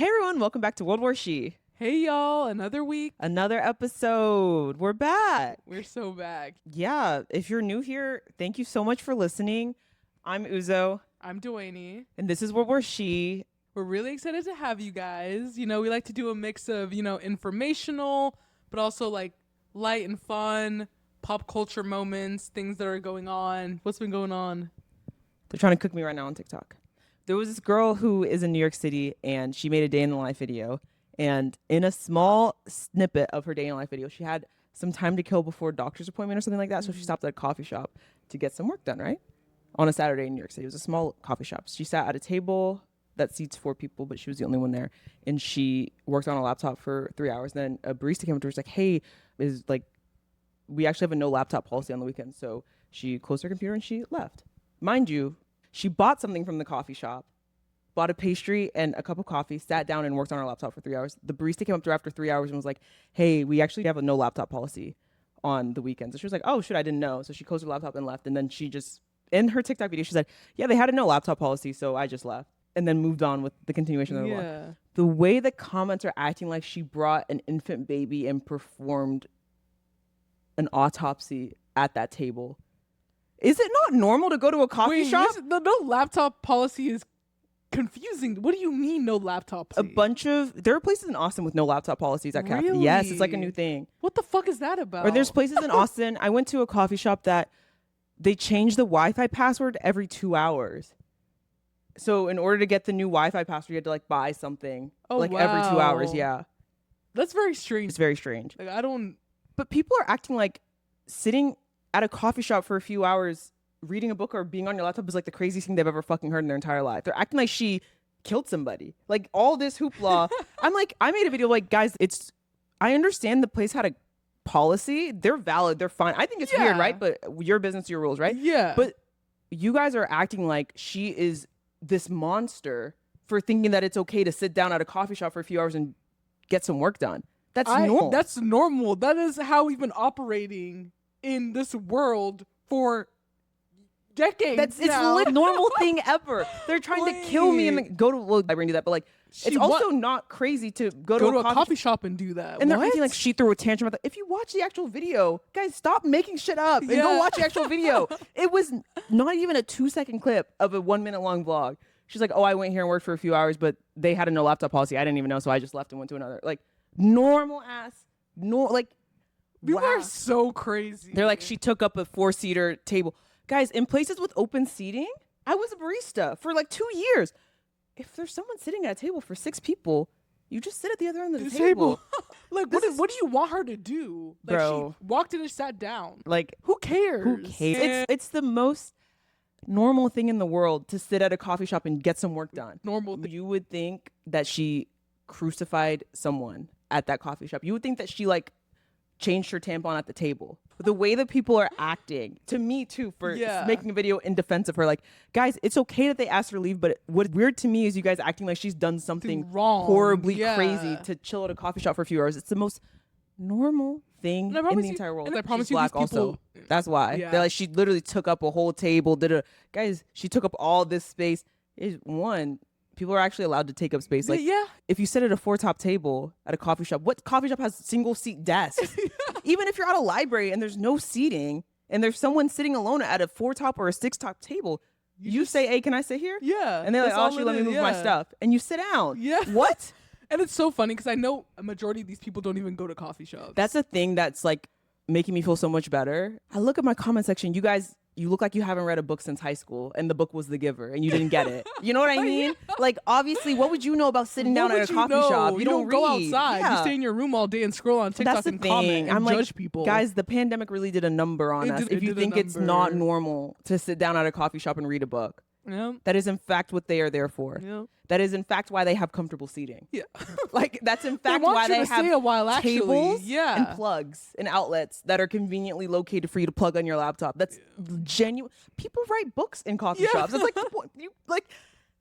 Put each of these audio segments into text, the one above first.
Hey everyone, welcome back to World War She. Hey y'all, another week. Another episode. We're back. We're so back. Yeah, if you're new here, thank you so much for listening. I'm Uzo, I'm Dwayne. and this is World War She. We're really excited to have you guys. You know, we like to do a mix of, informational, but also like light and fun, pop culture moments, things that are going on. What's been going on? They're trying to cook me right now on TikTok. There was this girl who is in New York City, and she made a day in the life video. And in a small snippet of her day in the life video, she had some time to kill before a doctor's appointment or something like that. So she stopped at a coffee shop to get some work done, right? On a Saturday in New York City. It was a small coffee shop. She sat at a table that seats 4 people, but she was the only one there. And she worked on a laptop for 3 hours. Then a barista came up to her and was like, hey, we actually have a no laptop policy on the weekend. So she closed her computer and she left. Mind you, she bought something from the coffee shop, bought a pastry and a cup of coffee, sat down and worked on her laptop for 3 hours. The barista came up to her after 3 hours and was like, hey, we actually have a no laptop policy on the weekends. And she was like, oh, shit, I didn't know. So she closed her laptop and left. And then she just, in her TikTok video, she said, yeah, they had a no laptop policy, so I just left. And then moved on with the continuation of the law. The way the comments are acting like she brought an infant baby and performed an autopsy at that table. Is it not normal to go to a coffee shop? The no laptop policy is confusing. What do you mean no laptop policy? There are places in Austin with no laptop policies at cafes. Really? Yes, it's like a new thing. What the fuck is that about? Or there's places in Austin. I went to a coffee shop that they change the Wi-Fi password every 2 hours. So in order to get the new Wi-Fi password, you had to like buy something every 2 hours. Yeah. That's very strange. It's very strange. Like I don't. But people are acting like sitting at a coffee shop for a few hours reading a book or being on your laptop is like the craziest thing they've ever fucking heard in their entire life. They're acting like she killed somebody. Like all this hoopla. I'm like, I made a video like, guys, I understand the place had a policy. They're valid. They're fine. I think it's weird, right? But your business, your rules, right? Yeah. But you guys are acting like she is this monster for thinking that it's okay to sit down at a coffee shop for a few hours and get some work done. That's normal. That's normal. That is how we've been operating in this world for decades. It's the normal thing ever. They're trying to kill me and go to library and do that, but like it's also not crazy to go to a coffee shop and do that. And they're acting like she threw a tantrum at that. If you watch the actual video, guys, stop making shit up and go watch the actual video. It was not even a 2-second clip of a 1 minute long vlog. She's like, oh, I went here and worked for a few hours, but they had a no laptop policy. I didn't even know, so I just left and went to another. Like normal ass, people are so crazy. They're like, she took up a 4-seater table. Guys, in places with open seating, I was a barista for like 2 years. If there's someone sitting at a table for 6 people, you just sit at the other end of the table. Like, what do you want her to do? Like, bro, she walked in and sat down. Like, who cares? Who cares? It's the most normal thing in the world to sit at a coffee shop and get some work done. You would think that she crucified someone at that coffee shop. You would think that she like changed her tampon at the table. But the way that people are acting, to me too, for making a video in defense of her, like, guys, it's okay that they asked her to leave, but what's weird to me is you guys acting like she's done something wrong, horribly crazy to chill at a coffee shop for a few hours. It's the most normal thing in the entire world. And I promise she's black also. That's why. They're like, she literally took up a whole table, guys, she took up all this space. People are actually allowed to take up space. Like, if you sit at a 4-top table at a coffee shop, what coffee shop has single seat desks? Even if you're at a library and there's no seating and there's someone sitting alone at a 4-top or a 6-top table, you say, hey, can I sit here? Yeah. And they're like, oh, let me move my stuff. And you sit down. Yeah. What? And it's so funny because I know a majority of these people don't even go to coffee shops. That's a thing that's like making me feel so much better. I look at my comment section. You guys, you look like you haven't read a book since high school and the book was The Giver and you didn't get it. You know what I mean? Like, obviously, what would you know about sitting down at a coffee shop? You don't go read. outside. You stay in your room all day and scroll on TikTok and comment and judge people. Guys, the pandemic really did a number on us. If you think it's not normal to sit down at a coffee shop and read a book. Yeah. That is in fact what they are there for. Yeah. That is in fact why they have comfortable seating. Yeah. Like that's in fact why they have tables yeah. and plugs and outlets that are conveniently located for you to plug on your laptop. That's genuine. People write books in coffee shops. It's like the point.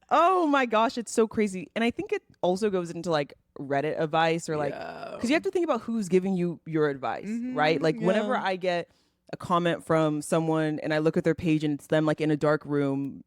Oh my gosh, it's so crazy. And I think it also goes into like Reddit advice or like because you have to think about who's giving you your advice, right? Like whenever I get a comment from someone and I look at their page and it's them like in a dark room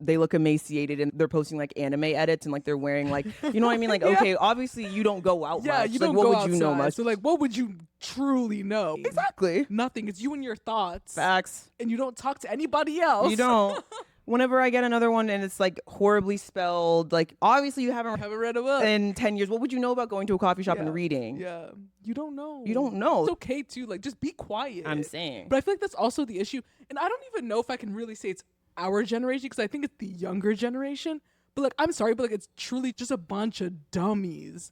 they look emaciated and they're posting like anime edits and like they're wearing like, you know what I mean? Like, okay, obviously you don't go out Yeah, much. you like, don't what go would outside. you know much? So like, what would you truly know? Exactly. Nothing. It's you and your thoughts. Facts. And you don't talk to anybody else. You don't. Whenever I get another one and it's like horribly spelled, like obviously you haven't Haven't read a book. in 10 years. What would you know about going to a coffee shop and reading? Yeah. You don't know. You don't know. It's okay too. Like, just be quiet. I'm saying. But I feel like that's also the issue. And I don't even know if I can really say it's our generation because I think it's the younger generation. But like, I'm sorry, but like, it's truly just a bunch of dummies.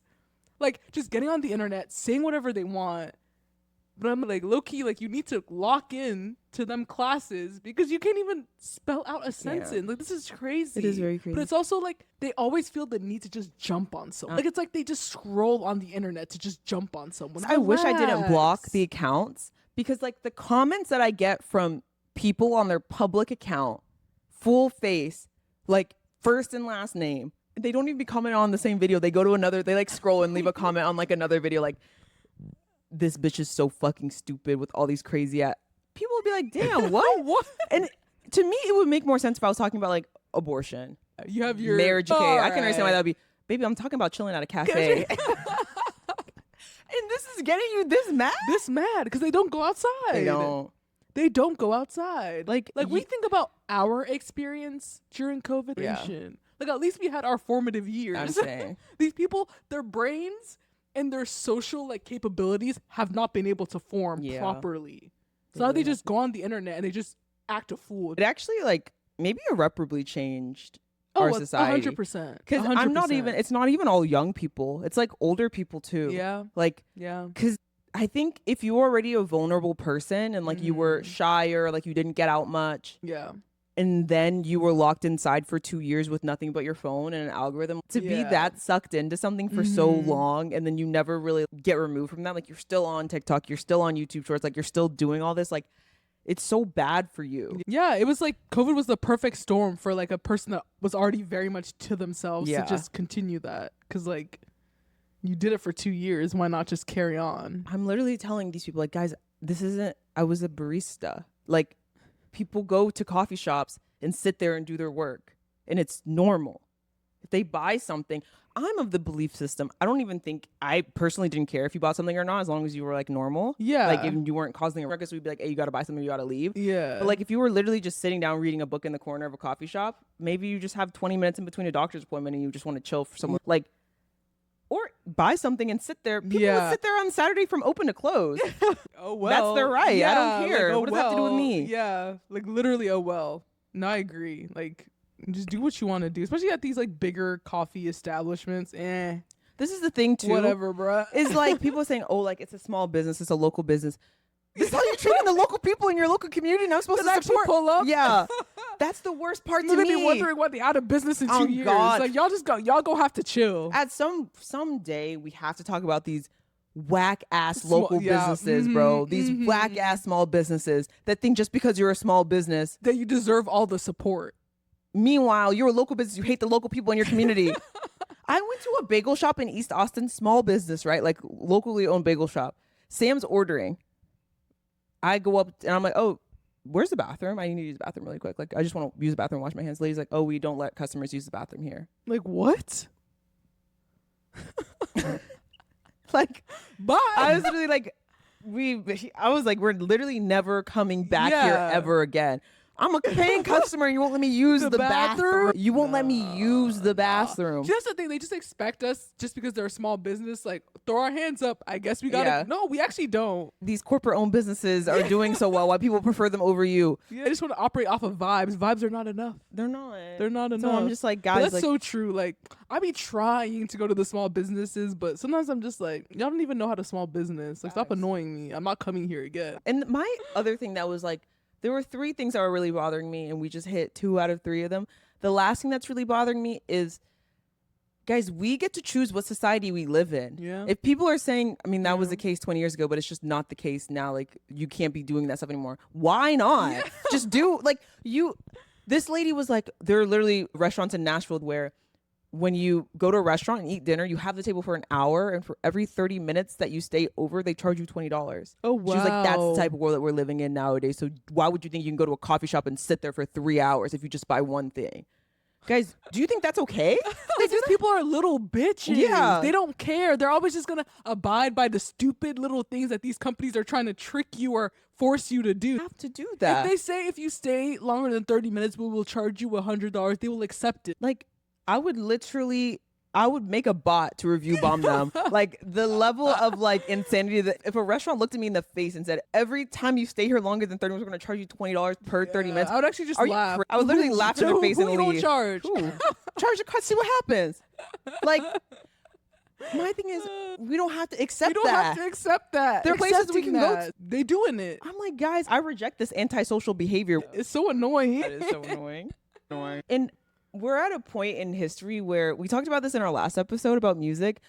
Like, just getting on the internet, saying whatever they want. But I'm like, low key, like, you need to lock in to them classes because you can't even spell out a sentence. Like, this is crazy. It is very crazy. But it's also like, they always feel the need to just jump on someone. Like, it's like they just scroll on the internet to just jump on someone. I wish I didn't block Relax. the accounts because like the comments that I get from people on their public account, full face, like first and last name, they don't even be commenting on the same video. They go to another, they like scroll and leave a comment on like another video like, this bitch is so fucking stupid with all these crazy people would be like, damn, what? What? And to me, it would make more sense if I was talking about like abortion, You have your marriage. Okay, I can understand why that Alright. would be. Baby, I'm talking about chilling at a cafe. And this is getting you this mad? This mad because they don't go outside. They don't. They don't go outside. Like, we think about our experience during COVID. Yeah. Like, at least we had our formative years. I'm saying. These people, their brains and their social like capabilities have not been able to form Yeah. properly. So They now they really just go on the internet and they just act a fool. It actually like maybe irreparably changed our society. 100%. Because I'm not even. It's not even all young people. It's like older people too. Yeah. Like, Yeah. because I think if you were already a vulnerable person and like you were shy or like you didn't get out much, Yeah. and then you were locked inside for 2 years with nothing but your phone and an algorithm, to be Yeah. that sucked into something for so long and then you never really get removed from that, like you're still on TikTok, you're still on YouTube Shorts, like you're still doing all this, like it's so bad for you. Yeah, it was like COVID was the perfect storm for like a person that was already very much to themselves Yeah. to just continue that. Because like you did it for 2 years, why not just carry on? I'm literally telling these people, like, guys, this isn't, I was a barista. Like, people go to coffee shops and sit there and do their work, and it's normal. If they buy something, I'm of the belief system. I don't even think, I personally didn't care if you bought something or not, as long as you were like normal. Yeah. Like, if you weren't causing a ruckus, we'd be like, hey, you got to buy something, you got to leave. Yeah. But like, if you were literally just sitting down reading a book in the corner of a coffee shop, maybe you just have 20 minutes in between a doctor's appointment and you just want to chill for someone. Like, or buy something and sit there. People would sit there on Saturday from open to close. oh well. That's their right. I don't Yeah, care. like, oh, What does that have to do with well. me? Yeah. Like literally, oh well. No, I agree. Like just do what you want to do. Especially at these like bigger coffee establishments. This is the thing too. Whatever, bruh. Is like people saying, "Oh, like it's a small business, it's a local business." This is how you're treating the local people in your local community. And I'm supposed to actually support. pull up? Yeah, that's the worst part to They'll me. be wondering why they out of business in 2 Oh, years. God. Like y'all go have to chill. At someday we have to talk about these whack ass Small- local yeah, businesses, bro. These whack ass small businesses that think just because you're a small business, That you deserve all the support. meanwhile you're a local business, you hate the local people in your community. I went to a bagel shop in East Austin, small business, right? Like locally owned bagel shop. Sam's ordering. I go up and I'm like, oh, where's the bathroom? I need to use the bathroom really quick. Like, I just want to use the bathroom, wash my hands. Lady's like, oh, we don't let customers use the bathroom here. Like what? Like, Bye. I was literally like, I was like, we're literally never coming back here Yeah. ever again. I'm a paying customer and you won't let me use the bathroom. You won't let me use the bathroom. See, that's the thing. They just expect us, just because they're a small business, like throw our hands up. I guess we gotta. Yeah. No, we actually don't. These corporate owned businesses are doing so well. Why people prefer them over you? I just want to operate off of vibes. Vibes are not enough. They're not. They're not enough. So I'm just like, But guys, that's like, so true. Like I be trying to go to the small businesses, but sometimes I'm just like, y'all don't even know how to small business. Like, stop Facts. annoying me. I'm not coming here again. and my other thing that was like, there were 3 things that were really bothering me, and we just hit 2 out of 3 of them. The last thing that's really bothering me is, guys, we get to choose what society we live in. Yeah. If people are saying, I mean, that was Yeah. the case 20 years ago, but it's just not the case now. Like, you can't be doing that stuff anymore. Why not? Just do, like, this lady was like, there are literally restaurants in Nashville where when you go to a restaurant and eat dinner, you have the table for an hour, and for every 30 minutes that you stay over, they charge you $20. Oh wow. She was like, that's the type of world that we're living in nowadays. So why would you think you can go to a coffee shop and sit there for 3 hours if you just buy one thing? Guys, do you think that's okay? These people are little bitches. Yeah. They don't care. They're always just gonna abide by the stupid little things that these companies are trying to trick you or force you to do. Have to do that. If they say if you stay longer than 30 minutes, we will charge you $100, they will accept it. Like, I would make a bot to review bomb them. Like, the level of like insanity that if a restaurant looked at me in the face and said, every time you stay here longer than 30 minutes, we're going to charge you $20 per 30 minutes. I would actually just Are you laugh. I would literally laugh in their face who and you don't leave. charge? Ooh, charge the cut, see what happens. Like, my thing is, we don't have to accept We don't that. have to accept that. There are places we Accepting can go that. They doing it. I'm like, guys, I reject this antisocial behavior. It's so annoying. That is so annoying. And we're at a point in history where we talked about this in our last episode about music.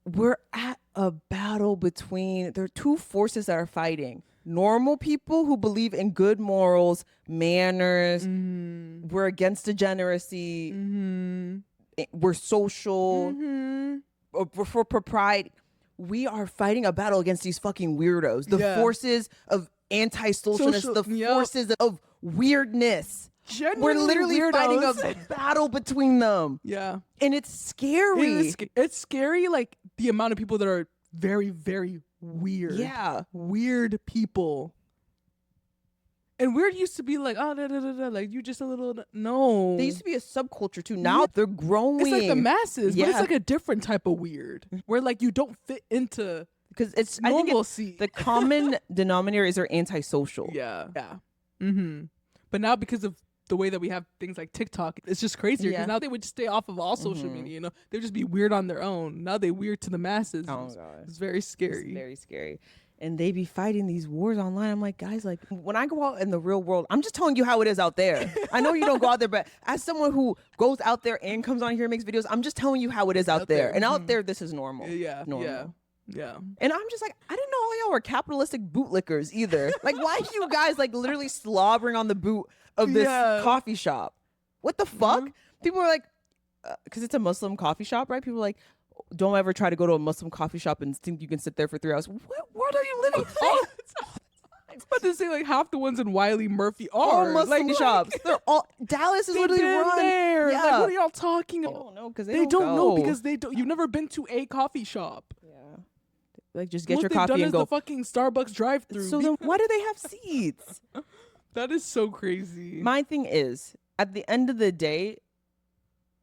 We're at a battle between, there are two forces that are fighting. Normal people who believe in good morals, manners. We're against degeneracy. We're social. We're for propriety. We are fighting a battle against these fucking weirdos. The forces of anti-socialness, Social- the yep. forces of weirdness. We're Genuinely literally weirdos. fighting a battle between them. Yeah. And it's scary. It's scary, like the amount of people that are very, very weird. Yeah. Weird people. And weird used to be like, oh, like you just a little, no. They used to be a subculture too. Now they're growing. It's like the masses, but it's Yeah. like a different type of weird where like you don't fit into because it's I think normalcy. the common denominator is they're antisocial. Yeah. But now because of the way that we have things like TikTok, it's just crazier. Because Yeah. now they would just stay off of all social media, you know? They would just be weird on their own. Now they weird to the masses. Oh god. It's very scary. It's very scary. And they be fighting these wars online. I'm like, guys, like when I go out in the real world, I'm just telling you how it is out there. I know you don't go out there, but as someone who goes out there and comes on here and makes videos, I'm just telling you how it is out there. And out there, this is normal. Yeah. Normal. Yeah. And I'm just like, I didn't know all y'all were capitalistic bootlickers either. Like, why are you guys like literally slobbering on the boot of this coffee shop? What the fuck? People are like, because it's a Muslim coffee shop, right? People are like, don't ever try to go to a Muslim coffee shop and think you can sit there for 3 hours. What are you living? I was about to say like half the ones in Wiley Murphy All are Muslim shops. They're all Dallas is They've literally been run. there. Yeah. Like, what are y'all talking They about? don't know because They don't know go. because they don't. You've never been to a coffee shop. Yeah. Like just get What your they've done coffee is and go. the fucking Starbucks drive-through. So then why do they have seats? That is so crazy. My thing is, at the end of the day,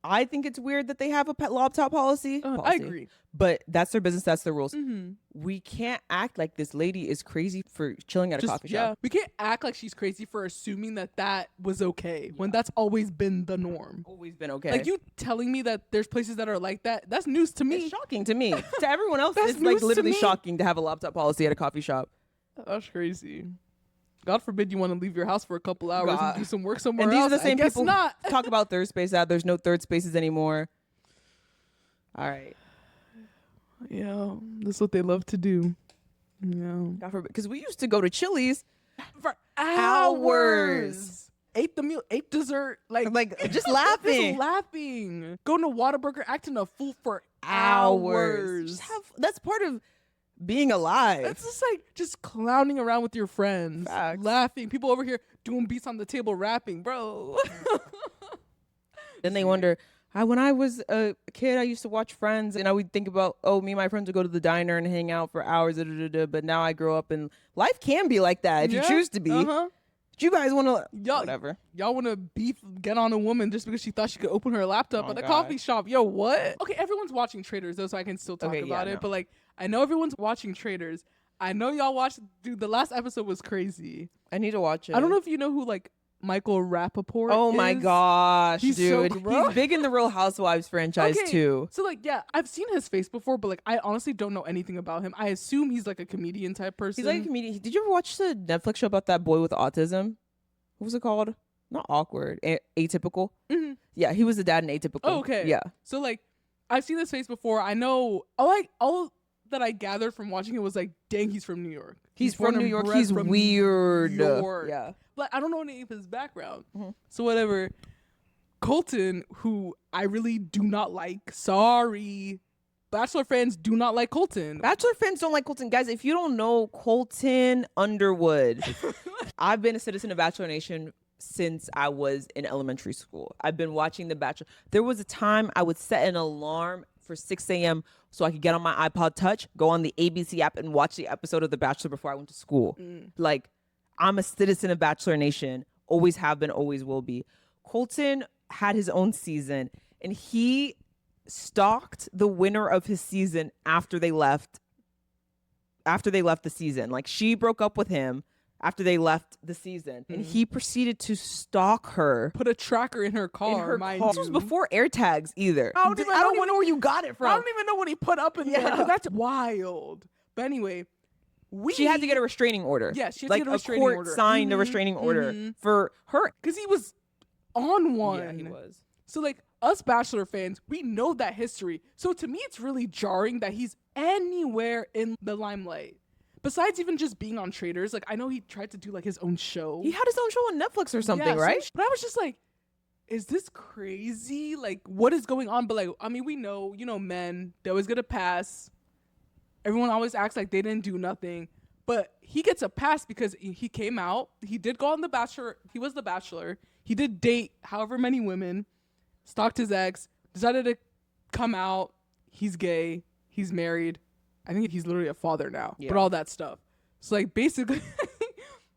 I think it's weird that they have a pet laptop policy. I agree. But that's their business. That's their rules. Mm-hmm. We can't act like this lady is crazy for chilling at a coffee shop. We can't act like she's crazy for assuming that that was okay when that's always been the norm. Always been okay. Like you telling me that there's places that are like that, that's news to me. It's shocking to me. To everyone else, That's it's like news to literally me. shocking to have a laptop policy at a coffee shop. That's crazy. God forbid you want to leave your house for a couple hours God. and do some work somewhere And these else. are the same I guess people not. who talk about third space out. There's no third spaces anymore. All right. Yeah, that's what they love to do. Yeah. God forbid. Because we used to go to Chili's For hours. Ate the meal, ate dessert, like just laughing. just laughing. Going to Whataburger, acting a fool for Hours. hours. That's part of being alive. It's just like just clowning around with your friends, Facts. laughing. People over here doing beats on the table, rapping, bro. Then they wonder, when I was a kid, I used to watch Friends, and I would think about, me and my friends would go to the diner and hang out for hours, but now I grow up, and life can be like that if you choose to be. Uh-huh. Do you guys want to, Y'all, whatever. Y'all want to beef, get on a woman just because she thought she could open her laptop Oh, at a God. coffee shop. Yo, what? Okay, everyone's watching Traders, though, so I can still talk Okay, yeah, about no. it. But, like, I know everyone's watching Traders. I know y'all watched, dude, the last episode was crazy. I need to watch it. I don't know if you know who, like, Michael Rappaport Oh my is. gosh, He's so dude. gross. He's big in the Real Housewives franchise, Okay, too. So, like, yeah, I've seen his face before, but, like, I honestly don't know anything about him. I assume he's, like, a comedian type person. He's like a comedian. Did you ever watch the Netflix show about that boy with autism? What was it called? Not Awkward. Atypical? Mhm. Yeah, he was the dad in Atypical. Oh, okay. Yeah. So, like, I've seen this face before. I know, all that I gathered from watching it was, like, dang, he's from New York. He's from born New and York. bred He's from weird. New York. Yeah. But I don't know any of his background. Mhm. So whatever. Colton, who I really do not like. Sorry. Bachelor fans do not like Colton. Bachelor fans don't like Colton. Guys, if you don't know Colton Underwood, I've been a citizen of Bachelor Nation since I was in elementary school. I've been watching The Bachelor. There was a time I would set an alarm for 6 a.m. so I could get on my iPod Touch, go on the ABC app, and watch the episode of The Bachelor before I went to school. Like, I'm a citizen of Bachelor Nation. Always have been, always will be. Colton had his own season, and he stalked the winner of his season after they left the season. Like, she broke up with him after they left the season, and he proceeded to stalk her. Put a tracker in her car. In her mind car. you. This was before AirTags either. I don't even know where you got it from. I don't even know what he put up in there. Yeah. 'Cause that's wild. But anyway, She had to get a restraining order. Yeah, she had to like get a restraining court order. signed a restraining order for her. because he was on one. Yeah, he was. So like us Bachelor fans, we know that history. So to me, it's really jarring that he's anywhere in the limelight. Besides even just being on Traders, like I know he tried to do like his own show. He had his own show on Netflix or something, Yeah, right? But I was just like, is this crazy? Like, what is going on? But like, I mean, we know, men, they always get a pass. Everyone always acts like they didn't do nothing. But he gets a pass because he came out. He did go on The Bachelor. He was The Bachelor. He did date however many women, stalked his ex, decided to come out. He's gay. He's married. I think he's literally a father now, but all that stuff. So like basically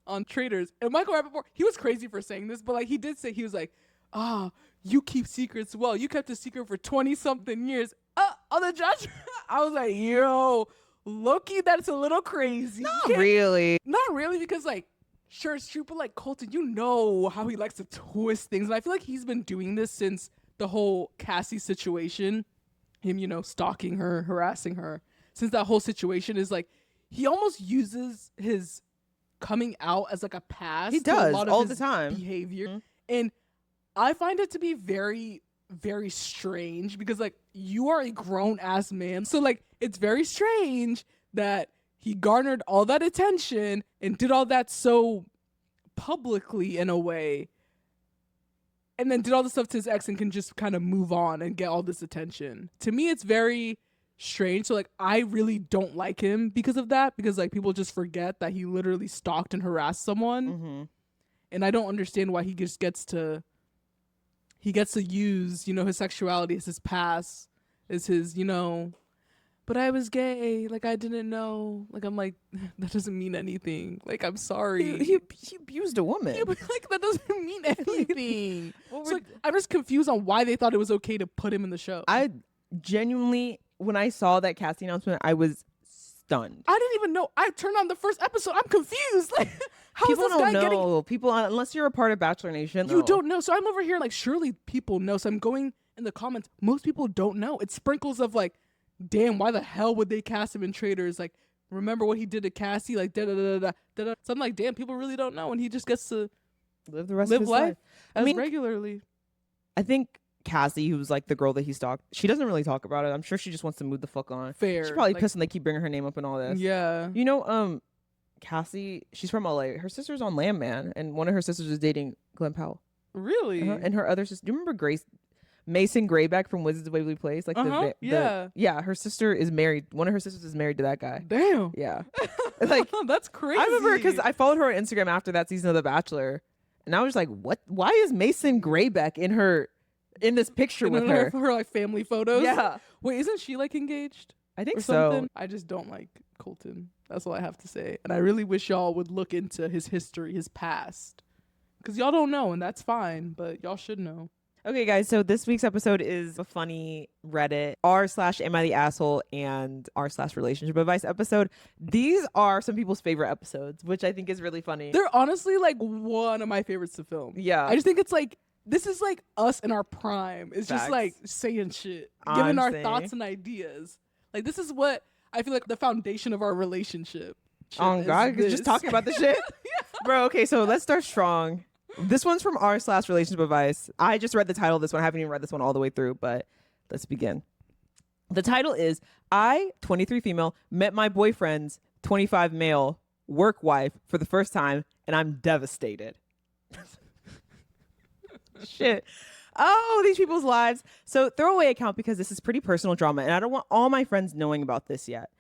on Traders, and Michael Rappaport, he was crazy for saying this, but like he did say, he was like, you keep secrets well. You kept a secret for 20 something years. On the judge, I was like, yo, Loki, that's a little crazy. Not really. Not really, because like, sure, it's true, but like Colton, you know how he likes to twist things. And I feel like he's been doing this since the whole Cassie situation, him, stalking her, harassing her. Since that whole situation is like, he almost uses his coming out as like a pass. He to a does lot of all his the time. behavior. And I find it to be very, very strange because like you are a grown ass man. So like, it's very strange that he garnered all that attention and did all that so publicly in a way, and then did all this stuff to his ex and can just kind of move on and get all this attention. To me, it's very strange. So like, I really don't like him because of that, because like people just forget that he literally stalked and harassed someone. And I don't understand why he just gets to use, his sexuality as his pass, as his, but I was gay. Like, I didn't know. Like, I'm like, that doesn't mean anything. Like, I'm sorry. He abused a woman. Yeah, but like, that doesn't mean anything. So, like, I'm just confused on why they thought it was okay to put him in the show. I genuinely, when I saw that casting announcement, I was stunned. I didn't even know. I turned on the first episode. I'm confused. Like, how People is this don't guy getting... know. People, unless you're a part of Bachelor Nation, You don't know. So I'm over here like, surely people know. So I'm going in the comments. Most people don't know. It's sprinkles of like, damn, why the hell would they cast him in Traders? Like, remember what he did to Cassie? Like, da-da-da-da-da. So I'm like, damn, people really don't know. And he just gets to live the rest of his life. I mean, regularly. I think Cassie, who's like the girl that he stalked, she doesn't really talk about it. I'm sure she just wants to move the fuck on. Fair. She's probably like, pissed when they keep bringing her name up and all this. Yeah. Cassie, she's from LA. Her sister's on Landman, and one of her sisters is dating Glenn Powell. Really? And her other sister, do you remember Mason Grayback from Wizards of Waverly Place? Like yeah, her sister is married. One of her sisters is married to that guy. Damn. Yeah. Like, that's crazy. I remember because I followed her on Instagram after that season of The Bachelor, and I was like, what? Why is Mason Grayback in this picture with her? Her like family photos? Yeah. Wait, isn't she like engaged? I think or so. Something? I just don't like Colton. That's all I have to say. And I really wish y'all would look into his history, his past. Because y'all don't know, and that's fine, but y'all should know. Okay, guys, so this week's episode is a funny Reddit r/am I the asshole and r/relationship advice episode. These are some people's favorite episodes, which I think is really funny. They're honestly like one of my favorites to film. Yeah. I just think it's like, this is like us in our prime. It's Facts. just like saying shit, giving our thoughts and ideas. Like, this is what I feel like the foundation of our relationship. Oh God, just talking about the shit. Bro, okay, so let's start strong. This one's from r/relationship advice. I just read the title of this one. I haven't even read this one all the way through, but let's begin. The title is, I, 23 female, met my boyfriend's 25 male work wife for the first time, and I'm devastated. Shit. Oh, these people's lives. So throwaway account because this is pretty personal drama, and I don't want all my friends knowing about this yet.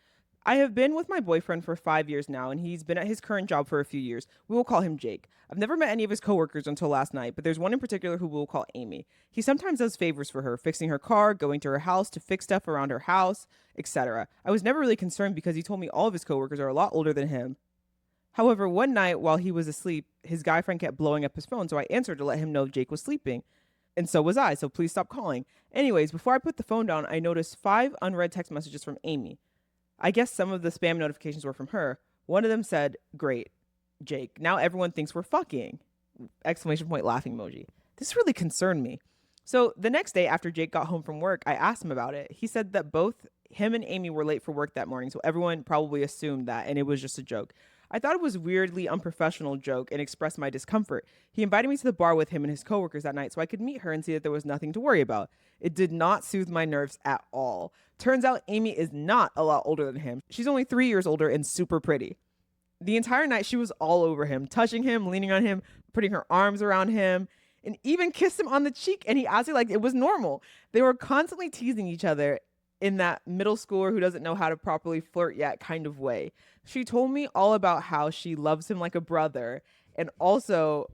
I have been with my boyfriend for 5 years now, and he's been at his current job for a few years. We will call him Jake. I've never met any of his coworkers until last night, but there's one in particular who we'll call Amy. He sometimes does favors for her, fixing her car, going to her house to fix stuff around her house, etc. I was never really concerned because he told me all of his coworkers are a lot older than him. However, one night while he was asleep, his guy friend kept blowing up his phone, so I answered to let him know Jake was sleeping. And so was I, so please stop calling. Anyways, before I put the phone down, I noticed 5 unread text messages from Amy. I guess some of the spam notifications were from her. One of them said, "Great, Jake. Now everyone thinks we're fucking." Exclamation point laughing emoji. This really concerned me. So the next day after Jake got home from work, I asked him about it. He said that both him and Amy were late for work that morning, so everyone probably assumed that, and it was just a joke. I thought it was a weirdly unprofessional joke and expressed my discomfort. He invited me to the bar with him and his coworkers that night so I could meet her and see that there was nothing to worry about. It did not soothe my nerves at all. Turns out Amy is not a lot older than him. She's only 3 years older and super pretty. The entire night she was all over him, touching him, leaning on him, putting her arms around him, and even kissed him on the cheek, and he acted like it was normal. They were constantly teasing each other in that middle schooler who doesn't know how to properly flirt yet kind of way. She told me all about how she loves him like a brother, and also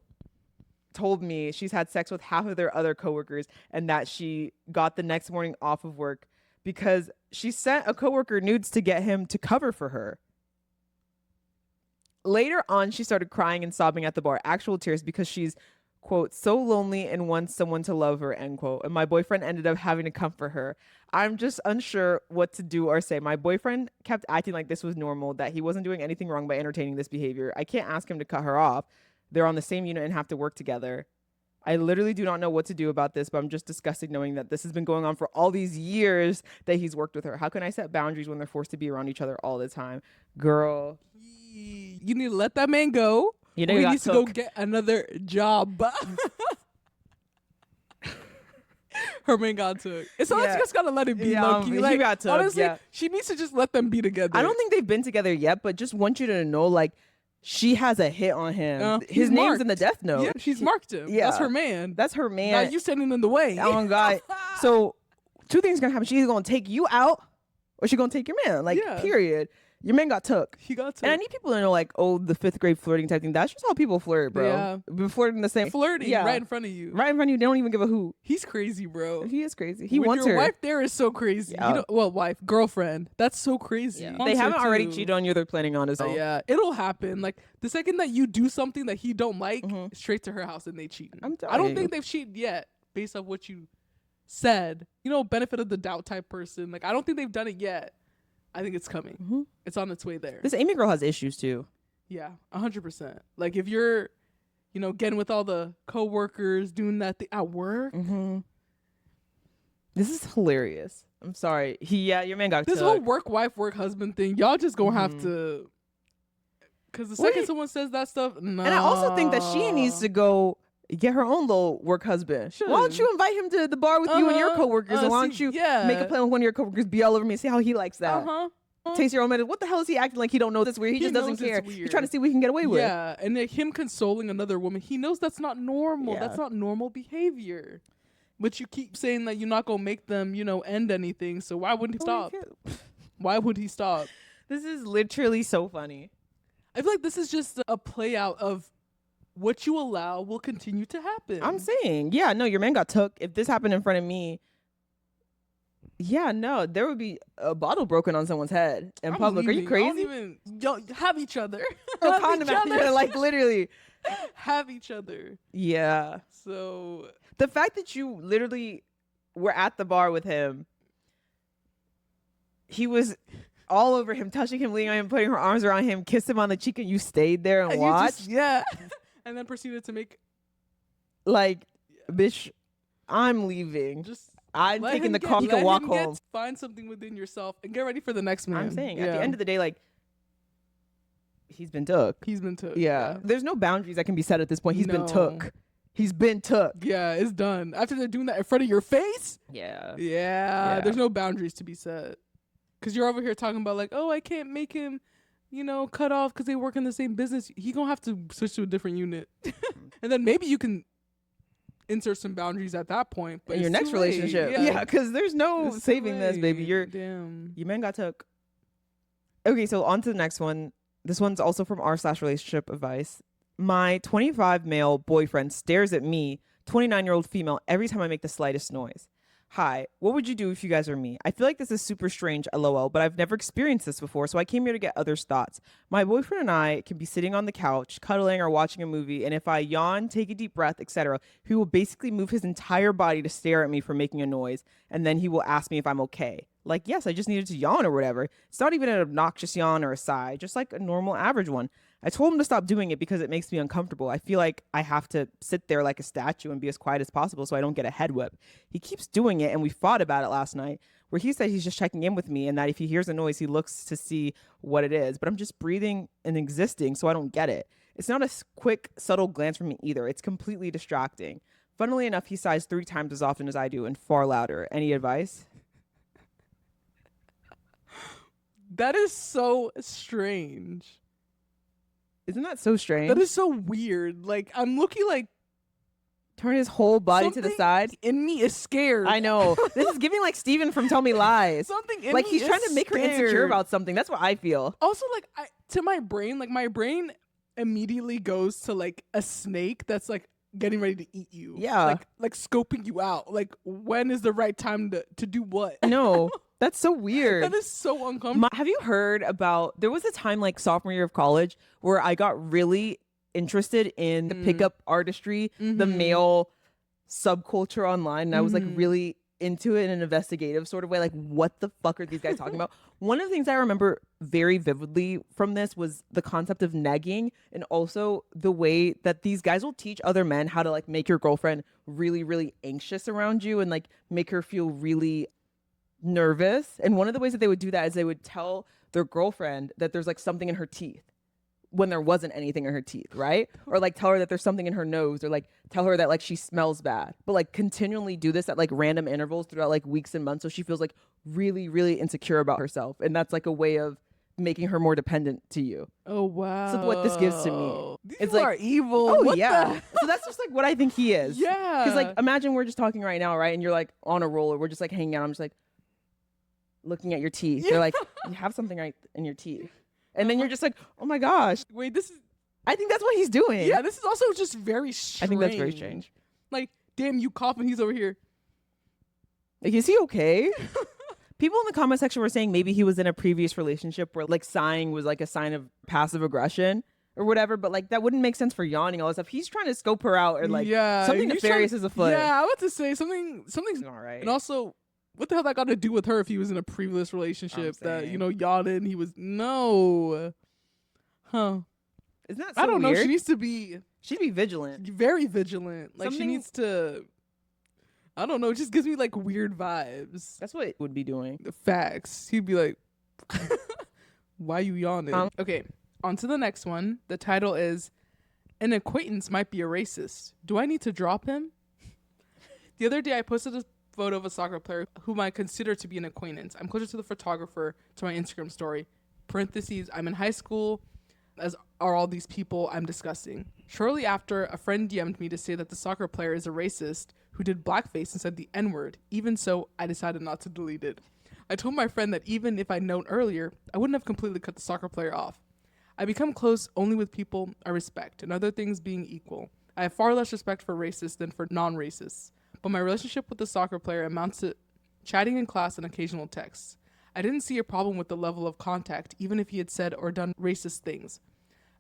told me she's had sex with half of their other coworkers and that she got the next morning off of work because she sent a coworker nudes to get him to cover for her. Later on, she started crying and sobbing at the bar, actual tears, because she's, quote, so lonely and wants someone to love her, end quote. And my boyfriend ended up having to comfort her. I'm just unsure what to do or say. My boyfriend kept acting like this was normal, that he wasn't doing anything wrong by entertaining this behavior. I can't ask him to cut her off. They're on the same unit and have to work together. I literally do not know what to do about this, but I'm just disgusted knowing that this has been going on for all these years that he's worked with her. How can I set boundaries when they're forced to be around each other all the time? Girl. You need to let that man go. You know, he needs to go get another job. Her man got took. It's not like you just gotta let it be, low key. Like, he got took, honestly, yeah. she needs to just let them be together. I don't think they've been together yet, but just want you to know, like, she has a hit on him. His name's marked in the death note. Yeah, she's marked him. Yeah. That's her man. That's her man. Now you standing in the way. Oh, God. So 2 things gonna happen. She's either gonna take you out or she's gonna take your man. Like, Yeah. period. Your man got took. He got took. And I need people to know, like, oh, the 5th grade flirting type thing. That's just how people flirt, bro. Yeah. We're flirting the same. flirting Yeah. right in front of you. Right in front of you. They don't even give a hoot. He's crazy, bro. He is crazy. He When wants your her. wife there is so crazy. Yeah. You know, well, wife, girlfriend. That's so crazy. Yeah. He They wants her haven't already too. cheated on you. They're planning on it. So. Yeah, it'll happen. Like the second that you do something that he don't like, Mhm. straight to her house and they cheat. I'm I telling don't you. think they've cheated yet, based off what you said. You know, benefit of the doubt type person. Like I don't think they've done it yet. I think it's coming. Mhm. It's on its way there. This Amy girl has issues, too. Yeah, 100%. Like if you're, you know, getting with all the coworkers, doing that thing at work. Mm-hmm. This is hilarious. I'm sorry. Your man got This took. whole work wife, work husband thing, y'all just gonna have Mhm. to. Because the second Wait. someone says that stuff, no. And I also think that she needs to go get her own little work husband. Why don't you invite him to the bar with you and your coworkers? And why don't you make a plan with one of your coworkers, be all over me, and see how he likes that? Taste your own medicine. What the hell is he acting like he don't know this weird? He just doesn't knows it's care. weird. He's trying to see what he can get away with. Yeah, and like him consoling another woman, he knows that's not normal. Yeah. That's not normal behavior. But you keep saying that you're not gonna make them, you know, end anything. So why wouldn't he stop? Why would he stop? This is literally so funny. I feel like this is just a play out of what you allow will continue to happen. I'm saying, yeah, no, your man got took. If this happened in front of me, yeah, no, there would be a bottle broken on someone's head in I'm public. Are you leaving. crazy? I don't even yo, have each other. Throw a Have condom each at you, other. like literally. Have each other. Yeah. So The fact that you literally were at the bar with him, he was all over him, touching him, leaning on him, putting her arms around him, kissed him on the cheek, and you stayed there and you watched. just- yeah. And then proceeded to make Like, bitch, I'm leaving. just I'm let taking him the get- car. You can let walk him home. find something within yourself and get ready for the next man. I'm saying, at the end of the day, like, he's been took. he's been took. Yeah. There's no boundaries that can be set at this point. He's been No. took. He's been took. Yeah, it's done. After they're doing that in front of your face, Yeah. yeah, Yeah. there's no boundaries to be set. Because you're over here talking about like, oh, I can't make him, you know, cut off because they work in the same business. He gonna have to switch to a different unit, and then maybe you can insert some boundaries at that point. But In your it's next too late. relationship. Yeah, because there's no It's too saving this, baby. late. Your damn. man got took. Okay, so on to the next one. This one's also from r/relationship advice. My 25 male boyfriend stares at me, 29-year-old female, every time I make the slightest noise. Hi, what would you do if you guys were me? I feel like this is super strange, lol, but I've never experienced this before, so I came here to get others' thoughts. My boyfriend and I can be sitting on the couch, cuddling or watching a movie, and if I yawn, take a deep breath, etc., he will basically move his entire body to stare at me for making a noise, and then he will ask me if I'm okay. Like, yes, I just needed to yawn or whatever. It's not even an obnoxious yawn or a sigh, just like a normal average one. I told him to stop doing it because it makes me uncomfortable. I feel like I have to sit there like a statue and be as quiet as possible so I don't get a head whip. He keeps doing it, and we fought about it last night, where he said he's just checking in with me and that if he hears a noise, he looks to see what it is. But I'm just breathing and existing, so I don't get it. It's not a quick, subtle glance from me either. It's completely distracting. Funnily enough, he sighs 3 times as often as I do and far louder. Any advice? That is so strange. Isn't that so strange? That is so weird. Like, I'm looking like Turn his whole body to the something side. in me is scared. I know. This is giving like Steven from Tell Me Lies. Something in Like me he's is trying to make her insecure scared. about something. That's what I feel. Also, like, to my brain, like, my brain immediately goes to like a snake that's like getting ready to eat you. Yeah. Like scoping you out. Like, when is the right time to do what? No, that's so weird. That is so uncomfortable. Have you heard about, there was a time like sophomore year of college where I got really interested in the pickup artistry, the male subculture online. And I was like really into it in an investigative sort of way. Like, what the fuck are these guys talking about? One of the things I remember very vividly from this was the concept of negging, and also the way that these guys will teach other men how to like make your girlfriend really, really anxious around you and like make her feel really nervous. And one of the ways that they would do that is they would tell their girlfriend that there's like something in her teeth when there wasn't anything in her teeth, right? Or like tell her that there's something in her nose, or like tell her that like she smells bad, but like continually do this at like random intervals throughout like weeks and months, so she feels like really, really insecure about herself. And that's like a way of making her more dependent to you. Oh wow. So what this gives to me, These it's people like, are evil. oh What yeah. the- So that's just like what I think he is. Yeah. Because like imagine we're just talking right now, right? And you're like on a roller, we're just like hanging out. I'm just like looking at your teeth. They're like, you have something right in your teeth. And then you're just like, oh my gosh. Wait, this is I think that's what he's doing. yeah, this is also just very strange. I think that's very strange. Like, damn, you cough and he's over here. Like, is he okay? People in the comment section were saying maybe he was in a previous relationship where like sighing was like a sign of passive aggression or whatever, but like that wouldn't make sense for yawning all this stuff. He's trying to scope her out and like something he's nefarious trying- is afoot. Yeah, I was to say something's All right. and also what the hell that got to do with her if he was in a previous relationship that, saying. you know, yawning, he was no. Huh. Isn't that so I don't know. weird? She needs to be She'd be vigilant. very vigilant. Like she Something- needs to I don't know, it just gives me like weird vibes. That's what it would be doing. Facts. He'd be like, why you yawning? Okay, on to the next one. The title is An Acquaintance Might Be a Racist. Do I need to drop him? The other day I posted a photo of a soccer player whom I consider to be an acquaintance. I'm closer to the photographer to my Instagram story. Parentheses, I'm in high school, as are all these people I'm discussing. Shortly after, a friend DM'd me to say that the soccer player is a racist who did blackface and said the N-word. Even so, I decided not to delete it. I told my friend that even if I'd known earlier, I wouldn't have completely cut the soccer player off. I become close only with people I respect, and other things being equal. I have far less respect for racists than for non-racists, but my relationship with the soccer player amounts to chatting in class and occasional texts. I didn't see a problem with the level of contact, even if he had said or done racist things.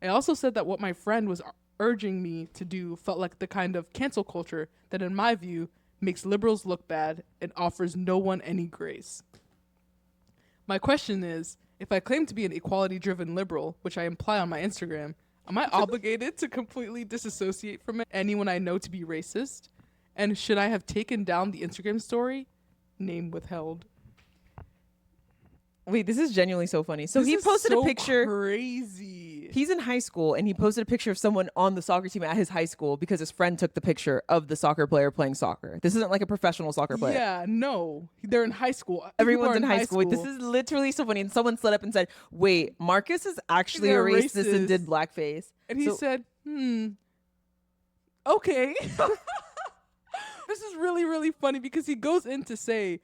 I also said that what my friend was urging me to do felt like the kind of cancel culture that, in my view, makes liberals look bad and offers no one any grace. My question is, if I claim to be an equality-driven liberal, which I imply on my Instagram, am I obligated to completely disassociate from anyone I know to be racist? And should I have taken down the Instagram story? Name withheld. Wait, this is genuinely so funny. So This he is posted so a picture. Crazy. He's in high school and he posted a picture of someone on the soccer team at his high school because his friend took the picture of the soccer player playing soccer. This isn't like a professional soccer player. Yeah, no. They're in high school. These people Everyone's are in high school. Wait, this is literally so funny. And someone slid up and said, wait, Marcus is actually They're a racist and racist. did blackface. And he So- said, okay. This is really, really funny because he goes in to say,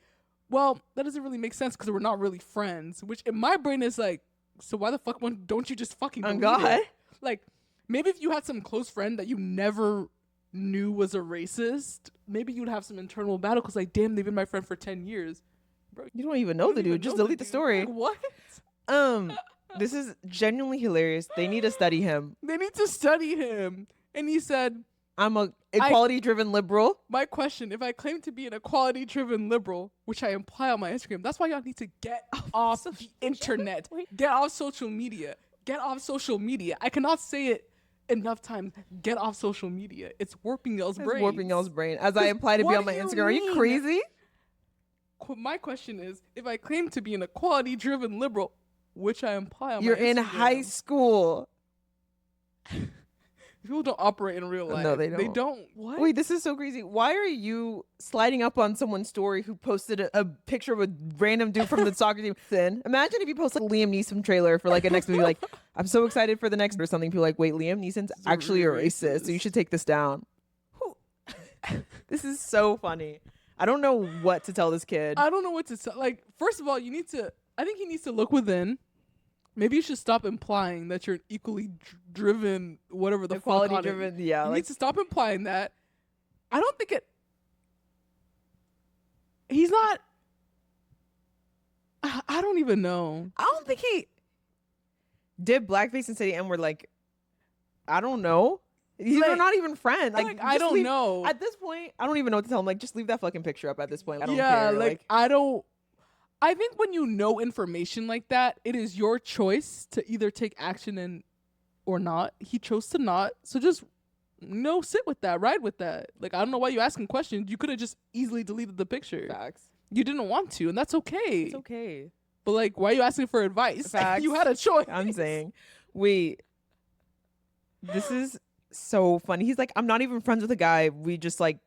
well, that doesn't really make sense because we're not really friends, which in my brain is like, so why the fuck don't you just fucking On delete God. it? Like, maybe if you had some close friend that you never knew was a racist, maybe you'd have some internal battle because, like, damn, they've been my friend for 10 years. Bro, You don't even know the dude. Just delete the story. Like, what? This is genuinely hilarious. They need to study him. They need to study him. And he said, I'm a equality-driven liberal. my question, if I claim to be an equality-driven liberal, which I imply on my Instagram, that's why y'all need to get off the internet. Get off social media. Get off social media. I cannot say it enough times. Get off social media. It's warping y'all's brains. Warping y'all's brain. As I imply to be what on my do you Instagram. Are you mean? crazy? My question is, if I claim to be an equality-driven liberal, which I imply on You're my in Instagram, high school. people don't operate in real life. No, they They don't. don't. What? Wait, this is so crazy. Why are you sliding up on someone's story who posted a picture of a random dude from the soccer team? Then imagine if you post a Liam Neeson trailer for like a next movie, like I'm so excited for the next or something. People are like, wait, Liam Neeson's He's a actually a racist, racist. so you should take this down. This is so funny. I don't know what to tell this kid. I don't know what to say. Like, first of all, I think he needs to look within. Maybe you should stop implying that you're an equally driven, whatever the Equality fuck on it. driven, yeah. You Like need to stop implying that. I don't think it. He's not. I don't even know. I don't think he did blackface and said the N-word. Like, I don't know. They're Like- not even friends. Like, I just don't leave- know. At this point, I don't even know what to tell him. Like, just leave that fucking picture up at this point. I don't Yeah, care. like I don't. I think when you know information like that, it is your choice to either take action and or not. He chose to not, so just sit with that, ride with that. Like, I don't know why you asking questions. You could have just easily deleted the picture. Facts. You didn't want to, and that's okay. It's okay. But like, why are you asking for advice? Facts. You had a choice. I'm saying, wait, this is so funny. He's like, I'm not even friends with a guy. We just like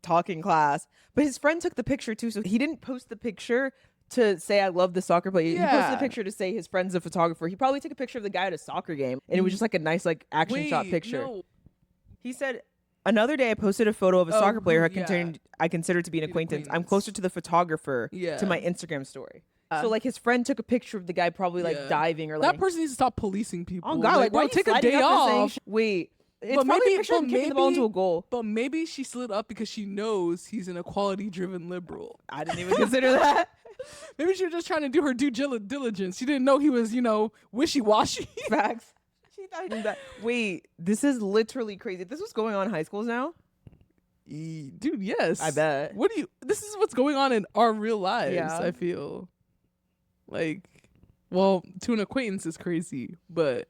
talk in class. But his friend took the picture too, so he didn't post the picture to say I love the soccer player. He posted Yeah. the picture to say his friend's a photographer. He probably took a picture of the guy at a soccer game, and it was just like a nice like action shot Wait, picture. no. He said, another day I posted a photo of a Oh, soccer player yeah. I consider to be an Be an acquaintance. I'm acquaintance. closer to the photographer Yeah. to my Instagram story. So like his friend took a picture of the guy probably like Yeah. diving or like That person needs to stop policing people. oh god, like bro, why take a sliding day up and saying off. wait, it's But probably maybe- a picture of him but kicking the ball into maybe- a goal. But maybe she slid up because she knows he's an equality-driven liberal. I didn't even consider that. Maybe she was just trying to do her due diligence. She didn't know he was, wishy-washy. Facts. She thought he did that. Wait, this is literally crazy. If this was going on in high schools now, Dude, yes. I bet. This is what's going on in our real lives, Yeah. I feel. Like, well, to an acquaintance is crazy, but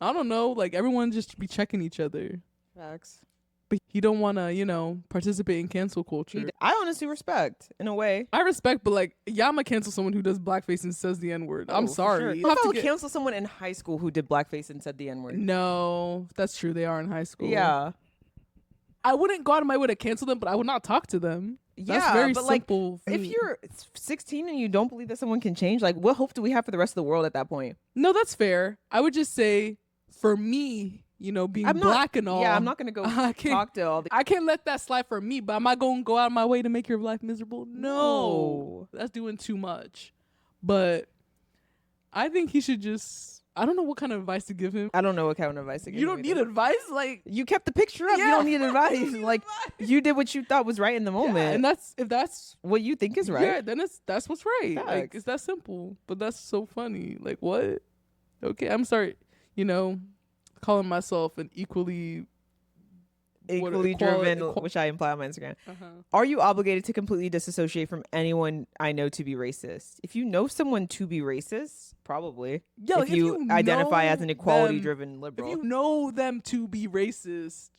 I don't know, like everyone just be checking each other. facts. But he don't want to, participate in cancel culture. I honestly respect in a way. I respect, but like, yeah, I'ma cancel someone who does blackface and says the N-word. Oh, I'm for sorry. sure. You have I to would get- cancel someone in high school who did blackface and said the N word. No, that's true. They are in high school. Yeah. I wouldn't go out of my way to cancel them, but I would not talk to them. That's Yeah, very but, like, simple. If you're 16 and you don't believe that someone can change, like what hope do we have for the rest of the world at that point? No, that's fair. I would just say, for me, being I'm not- black and all. Yeah, I'm not gonna go I can't- talk to all the I can't let that slide for me, but am I going to go out of my way to make your life miserable? No. No. That's doing too much. But I think he should just, I don't know what kind of advice to give him. I don't know what kind of advice to give You don't need either. advice? Like, You kept the picture up. Yeah. You don't need advice. You don't need Like advice. you did what you thought was right in the moment. yeah, and if that's what you think is right. yeah, then that's what's right. Like, Facts. it's that simple. But that's so funny. Like, what? Okay, I'm sorry. Calling myself an equally Equally driven, which I imply on my Instagram. Are you obligated to completely disassociate from anyone I know to be racist? If you know someone to be racist, probably. Yeah, if like, you identify as know an equality them- driven If liberal. you know them to be racist,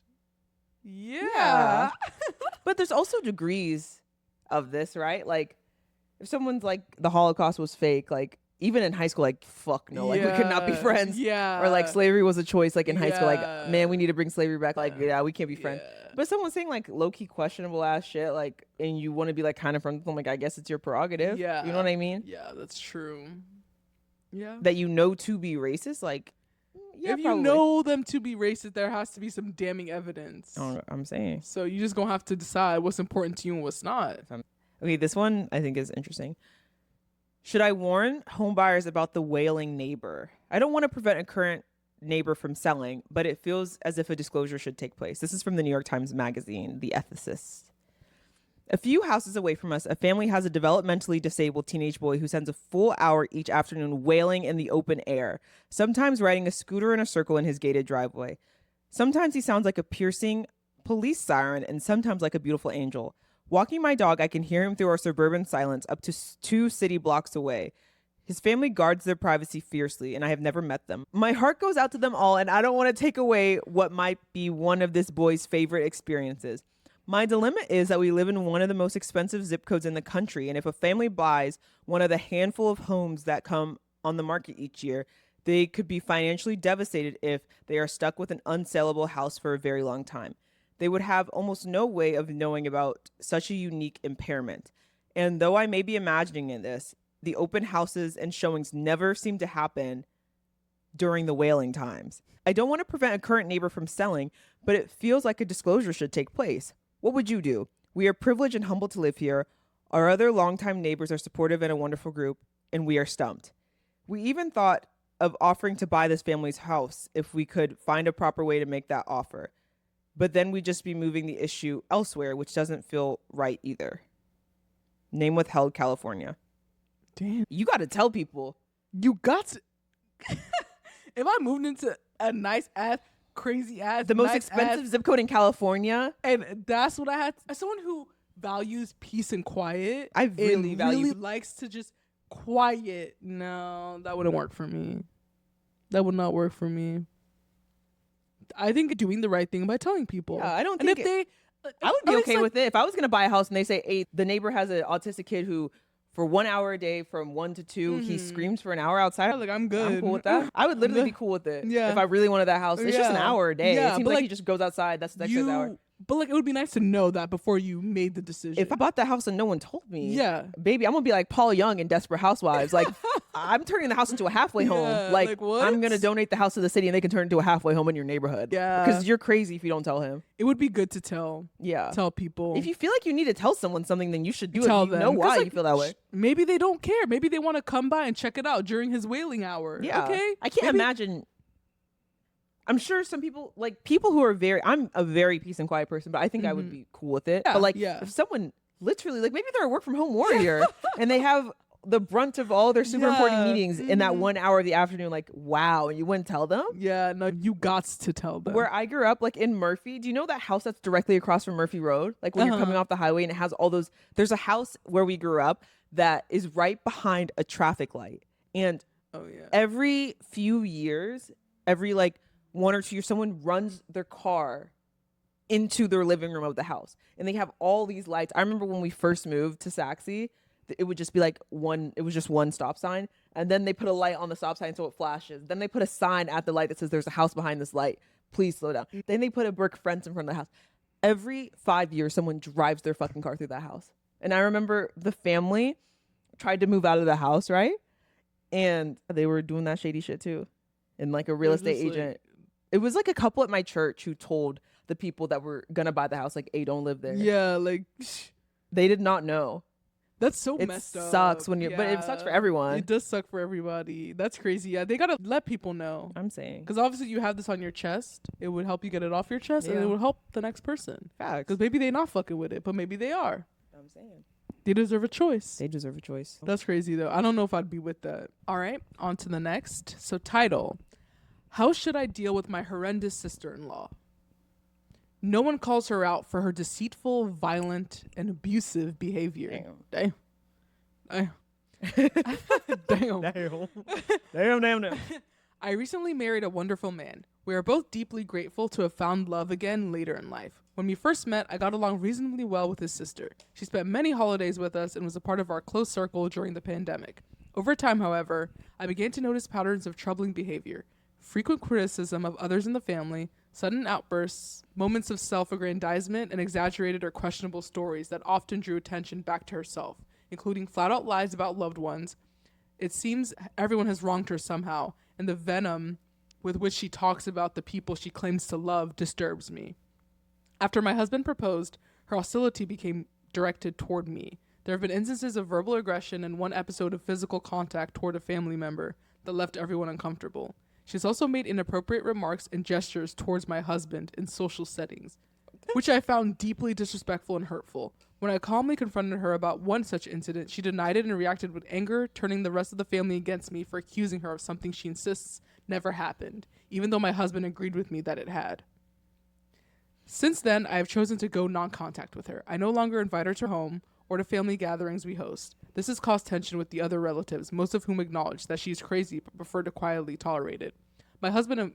yeah. Yeah. But there's also degrees of this, right? Like if someone's like the Holocaust was fake, like even in high school, like fuck no, like we could not be Yeah, friends. Yeah. Or like slavery was a choice, like in high school, like Yeah. man, we need to bring slavery back. Like yeah, we can't be friends. Yeah. But someone's saying like low key questionable ass shit, like, and you want to be like kind of friends with them, like I guess it's your prerogative. Yeah. You know what I mean? Yeah, that's true. Yeah. That you know to be racist, like yeah, if you probably. know them to be racist, there has to be some damning evidence. Oh, I'm saying. So you just gonna have to decide what's important to you and what's not. Okay, this one I think is interesting. Should I warn homebuyers about the wailing neighbor? I don't want to prevent a current neighbor from selling, but it feels as if a disclosure should take place. This is from the New York Times Magazine, The Ethicist. A few houses away from us, a family has a developmentally disabled teenage boy who spends a full hour each afternoon wailing in the open air, sometimes riding a scooter in a circle in his gated driveway. Sometimes he sounds like a piercing police siren and sometimes like a beautiful angel. Walking my dog, I can hear him through our suburban silence up to 2 city blocks away. His family guards their privacy fiercely, and I have never met them. My heart goes out to them all, and I don't want to take away what might be one of this boy's favorite experiences. My dilemma is that we live in one of the most expensive zip codes in the country, and if a family buys one of the handful of homes that come on the market each year, they could be financially devastated if they are stuck with an unsellable house for a very long time. They would have almost no way of knowing about such a unique impairment. And though I may be imagining in this, the open houses and showings never seem to happen during the wailing times. I don't want to prevent a current neighbor from selling, but it feels like a disclosure should take place. What would you do? We are privileged and humbled to live here. Our other longtime neighbors are supportive and a wonderful group, and we are stumped. We even thought of offering to buy this family's house if we could find a proper way to make that offer. But then we'd just be moving the issue elsewhere, which doesn't feel right either. Name withheld, California. Damn. You got to tell people. You got to. If I moved into a nice ass, crazy ass, The most nice expensive ass, zip code in California. and that's what I had. As someone who values peace and quiet, I really and value- really likes to just quiet. No, that wouldn't work for me. That would not work for me. I think doing the right thing by telling people. Yeah, I don't And think if they, I would be it's okay like- with it. If I was going to buy a house and they say, hey, the neighbor has an autistic kid who, for 1 hour a day from 1 to 2, he screams for an hour outside. Like, I'm good. I'm cool with that. I would literally be cool with it. Yeah. If I really wanted that house. It's just an Yeah. hour a day. Yeah, It seems but like, like, he just goes outside. That's the next hour. But like, it would be nice to know that before you made the decision. If I bought the house and no one told me, Yeah. baby, I'm gonna be like Paul Young in Desperate Housewives. Like, I'm turning the house into a halfway home. Yeah, Like, like, what? I'm gonna donate the house to the city and they can turn it into a halfway home in your neighborhood. Yeah. because you're crazy if you don't tell him. It would be good to tell Yeah. people. If you feel like you need to tell someone something, then you should do Tell it. You them. know 'Cause, why like, you feel that way. Maybe they don't care. Maybe they want to come by and check it out during his wailing hour. Yeah. Okay. I can't Maybe- imagine. I'm sure some people, like people who are I'm a very peace and quiet person, but I think I would be cool with it. Yeah, But like, yeah. if someone literally, like maybe they're a work from home warrior and they have the brunt of all their super important Yeah, meetings in that 1 hour of the afternoon, like, wow, and you wouldn't tell them? Yeah. No, you got to tell them. Where I grew up, like in Murphy, do you know that house that's directly across from Murphy Road? Like when you're coming off the highway and it has all those, there's a house where we grew up that is right behind a traffic light. And Oh yeah. every few years, every like 1 or 2 years, someone runs their car into their living room of the house. And they have all these lights. I remember when we first moved to Saxy, it would just be like it was just one stop sign. And then they put a light on the stop sign so it flashes. Then they put a sign at the light that says there's a house behind this light. Please slow down. Then they put a brick fence in front of the house. Every 5 years, someone drives their fucking car through that house. And I remember the family tried to move out of the house, right? And they were doing that shady shit too. And like a real They're estate just, like- agent. It was like a couple at my church who told the people that were gonna buy the house, like, hey, don't live there. Yeah. Like They did not know. that's so It messed up. sucks when you're, but it sucks for Yeah. everyone. It does suck for everybody. That's crazy. Yeah. They gotta let people know. I'm saying. Because obviously you have this on your chest. It would help you get it off your chest, and Yeah. it would help the next person. Facts. Because maybe they're not fucking with it, but maybe they are. I'm saying. They deserve a choice. They deserve a choice. That's crazy though. I don't know if I'd be with that. All right, on to the next. So title: How should I deal with my horrendous sister-in-law? No one calls her out for her deceitful, violent, and abusive behavior. Damn. Damn. Damn. I recently married a wonderful man. We are both deeply grateful to have found love again later in life. When we first met, I got along reasonably well with his sister. She spent many holidays with us and was a part of our close circle during the pandemic. Over time, however, I began to notice patterns of troubling behavior, frequent criticism of others in the family, sudden outbursts, moments of self-aggrandizement, and exaggerated or questionable stories that often drew attention back to herself, including flat-out lies about loved ones. It seems everyone has wronged her somehow, and the venom with which she talks about the people she claims to love disturbs me. After my husband proposed, her hostility became directed toward me. There have been instances of verbal aggression and one episode of physical contact toward a family member that left everyone uncomfortable. She's also made inappropriate remarks and gestures towards my husband in social settings, which I found deeply disrespectful and hurtful. When I calmly confronted her about one such incident, she denied it and reacted with anger, turning the rest of the family against me for accusing her of something she insists never happened, even though my husband agreed with me that it had. Since then, I have chosen to go non-contact with her. I no longer invite her to home or to family gatherings we host. This has caused tension with the other relatives, most of whom acknowledge that she is crazy but prefer to quietly tolerate it. My husband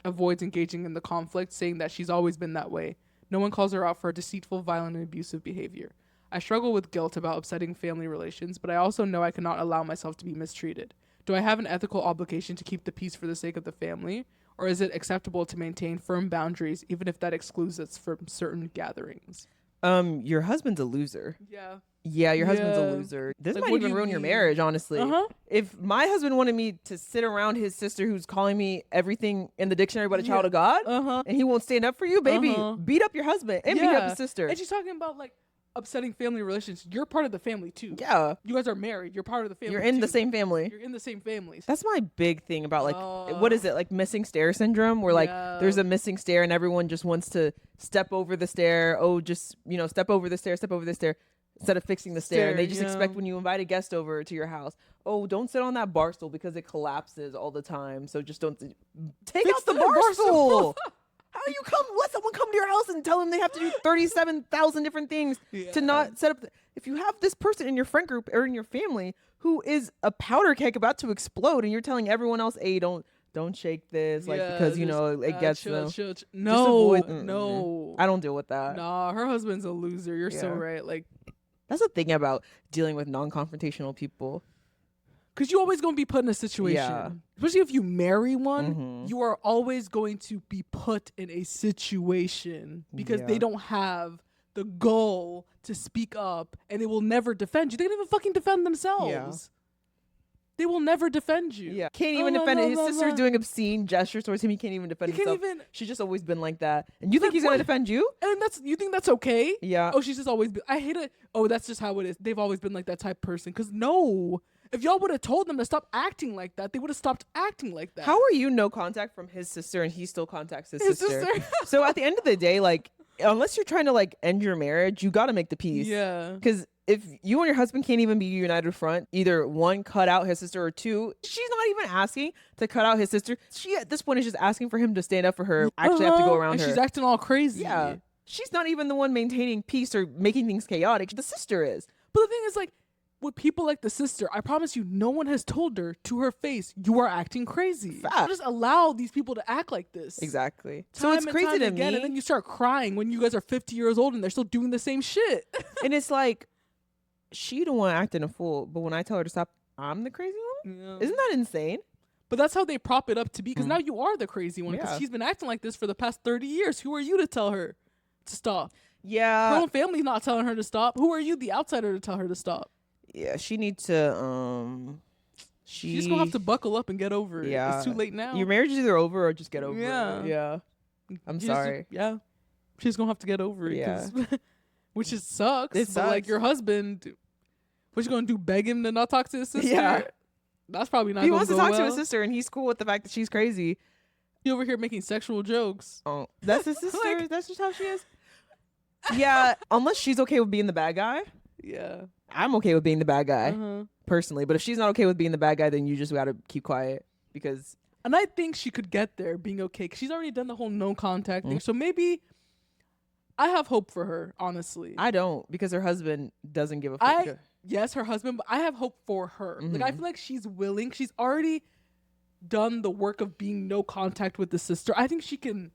avoids engaging in the conflict, saying that she's always been that way. No one calls her out for her deceitful, violent, and abusive behavior. I struggle with guilt about upsetting family relations, but I also know I cannot allow myself to be mistreated. Do I have an ethical obligation to keep the peace for the sake of the family? Or is it acceptable to maintain firm boundaries, even if that excludes us from certain gatherings? Your husband's a loser. Yeah. Yeah, your husband's a Yeah. loser. This Like, might what do even you ruin your mean? marriage, honestly. Uh-huh. If my husband wanted me to sit around his sister who's calling me everything in the dictionary but a child of God, Uh-huh. and he won't stand up for you, baby, Uh-huh. beat up your husband and beat up his sister. And she's talking about, like, upsetting family relations. You're part of the family, too. Yeah, You guys are married. You're part of the family, you're in the too. same family. You're in the same family. That's my big thing about, like, what is it, like missing stair syndrome, where like there's a missing stair and everyone just wants to step over the stair. Oh, just step over the stair, instead of fixing the stair. And they just expect when you invite a guest over to your house, oh, don't sit on that bar stool because it collapses all the time. So just don't take Fix out the the bar bar stool. How do you let someone come to your house and tell them they have to do 37,000 different things to not set up? If you have this person in your friend group or in your family who is a powder keg about to explode, and you're telling everyone else, hey, don't shake this, like, because it gets them. No, avoid- no. I don't deal with that. Nah, her husband's a loser. You're so Yeah. right. Like, That's the thing about dealing with non-confrontational people. because you're always going to be put in a situation. Yeah. Especially if you marry one, Mhm. you are always going to be put in a situation because they Yeah. don't have the goal to speak up and they will never defend you. They can't even fucking defend themselves. They will never defend you. Yeah, can't even Oh, defend la, it. His la, sister's la. doing obscene gestures towards him. He can't even defend He can't himself. even. She's just always been like that. And you think Like, he's gonna what? defend you? And you think that's okay? Yeah. Oh, she's just always been. I hate it. Oh, that's just how it is. They've always been like that type of person. Because no, if y'all would have told them to stop acting like that, they would have stopped acting like that. How are you no contact from his sister and he still contacts his His sister? sister. So at the end of the day, like, unless you're trying to like end your marriage, you got to make the peace. Yeah. Because if you and your husband can't even be a united front, either one, cut out his sister, or two, she's not even asking to cut out his sister. She at this point is just asking for him to stand up for her. Actually, have to go around and her. she's acting all crazy. Yeah. She's not even the one maintaining peace or making things chaotic. The sister is. But the thing is, like, with people like the sister, I promise you, no one has told her to her face, you are acting crazy. Fact. Just allow these people to act like this. Exactly. So Time it's and crazy time to again, me. and then you start crying when you guys are 50 years old and they're still doing the same shit. And it's like, she don't want to act in a fool, but when I tell her to stop, I'm the crazy one? Isn't that insane? But that's how they prop it up to be, because now you are the crazy one, because Yeah. she's been acting like this for the past 30 years. Who are you to tell her to stop? Her Yeah. own family's not telling her to stop. Who are you, the outsider, to tell her to stop? Yeah, she needs to She's gonna have to buckle up and get over it. Yeah. It's too late now. Your marriage is either over or just get over Yeah. it. Yeah. I'm You just- sorry. yeah. She's gonna have to get over it. Yeah. 'Cause- which is sucks. It But like sucks. your husband, what you gonna do? Beg him to not talk to his sister? Yeah. That's probably not He gonna wants to go talk well. to his sister and he's cool with the fact that she's crazy. He over here making sexual jokes. Oh, that's his sister? Like- That's just how she is? Yeah, unless she's okay with being the bad guy. Yeah. I'm okay with being the bad guy, Uh-huh. personally. But if she's not okay with being the bad guy, then you just gotta keep quiet because And I think she could get there being okay, 'cause she's already done the whole no contact thing. So maybe I have hope for her, honestly. I don't, because her husband doesn't give a fuck. Yes, her husband, but I have hope for her. Like, I feel like she's willing. She's already done the work of being no contact with the sister. I think she can,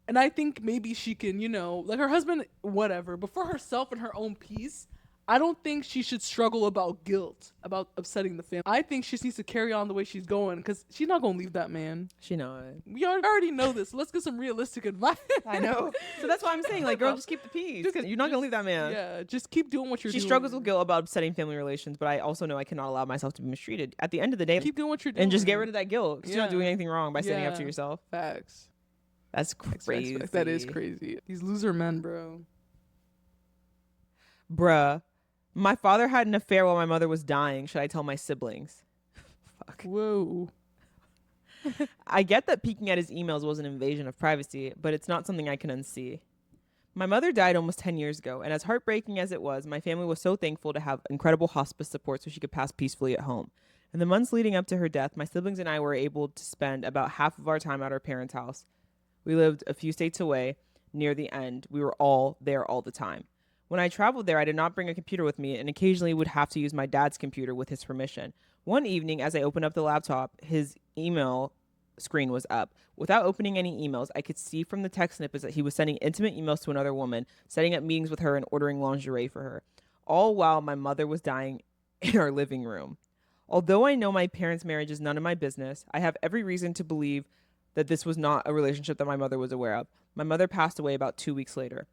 and I think maybe she can, like her husband, whatever. But for herself and her own peace, I don't think she should struggle about guilt, about upsetting the family. I think she just needs to carry on the way she's going, because she's not going to leave that man. She not. We already know this. Let's get some realistic advice. I know. So that's why I'm saying, like, girl, just keep the peace. You're not gonna leave that man. Yeah, just keep doing what you're She doing. struggles with guilt about upsetting family relations, but I also know I cannot allow myself to be mistreated. At the end of the day, Keep doing what you're doing. and just get rid of that guilt because you're not Yeah. doing anything wrong by standing up to Yeah. yourself. Facts. That's Facts, crazy. That is crazy. These loser men, bro. Bruh. My father had an affair while my mother was dying. Should I tell my siblings? Fuck. Whoa. I get that peeking at his emails was an invasion of privacy, but it's not something I can unsee. My mother died almost 10 years ago, and as heartbreaking as it was, my family was so thankful to have incredible hospice support so she could pass peacefully at home. In the months leading up to her death, my siblings and I were able to spend about half of our time at our parents' house. We lived a few states away. Near the end, we were all there all the time. When I traveled there, I did not bring a computer with me and occasionally would have to use my dad's computer with his permission. One evening, as I opened up the laptop, his email screen was up. Without opening any emails, I could see from the text snippets that he was sending intimate emails to another woman, setting up meetings with her and ordering lingerie for her, all while my mother was dying in our living room. Although I know my parents' marriage is none of my business, I have every reason to believe that this was not a relationship that my mother was aware of. My mother passed away about 2 weeks later.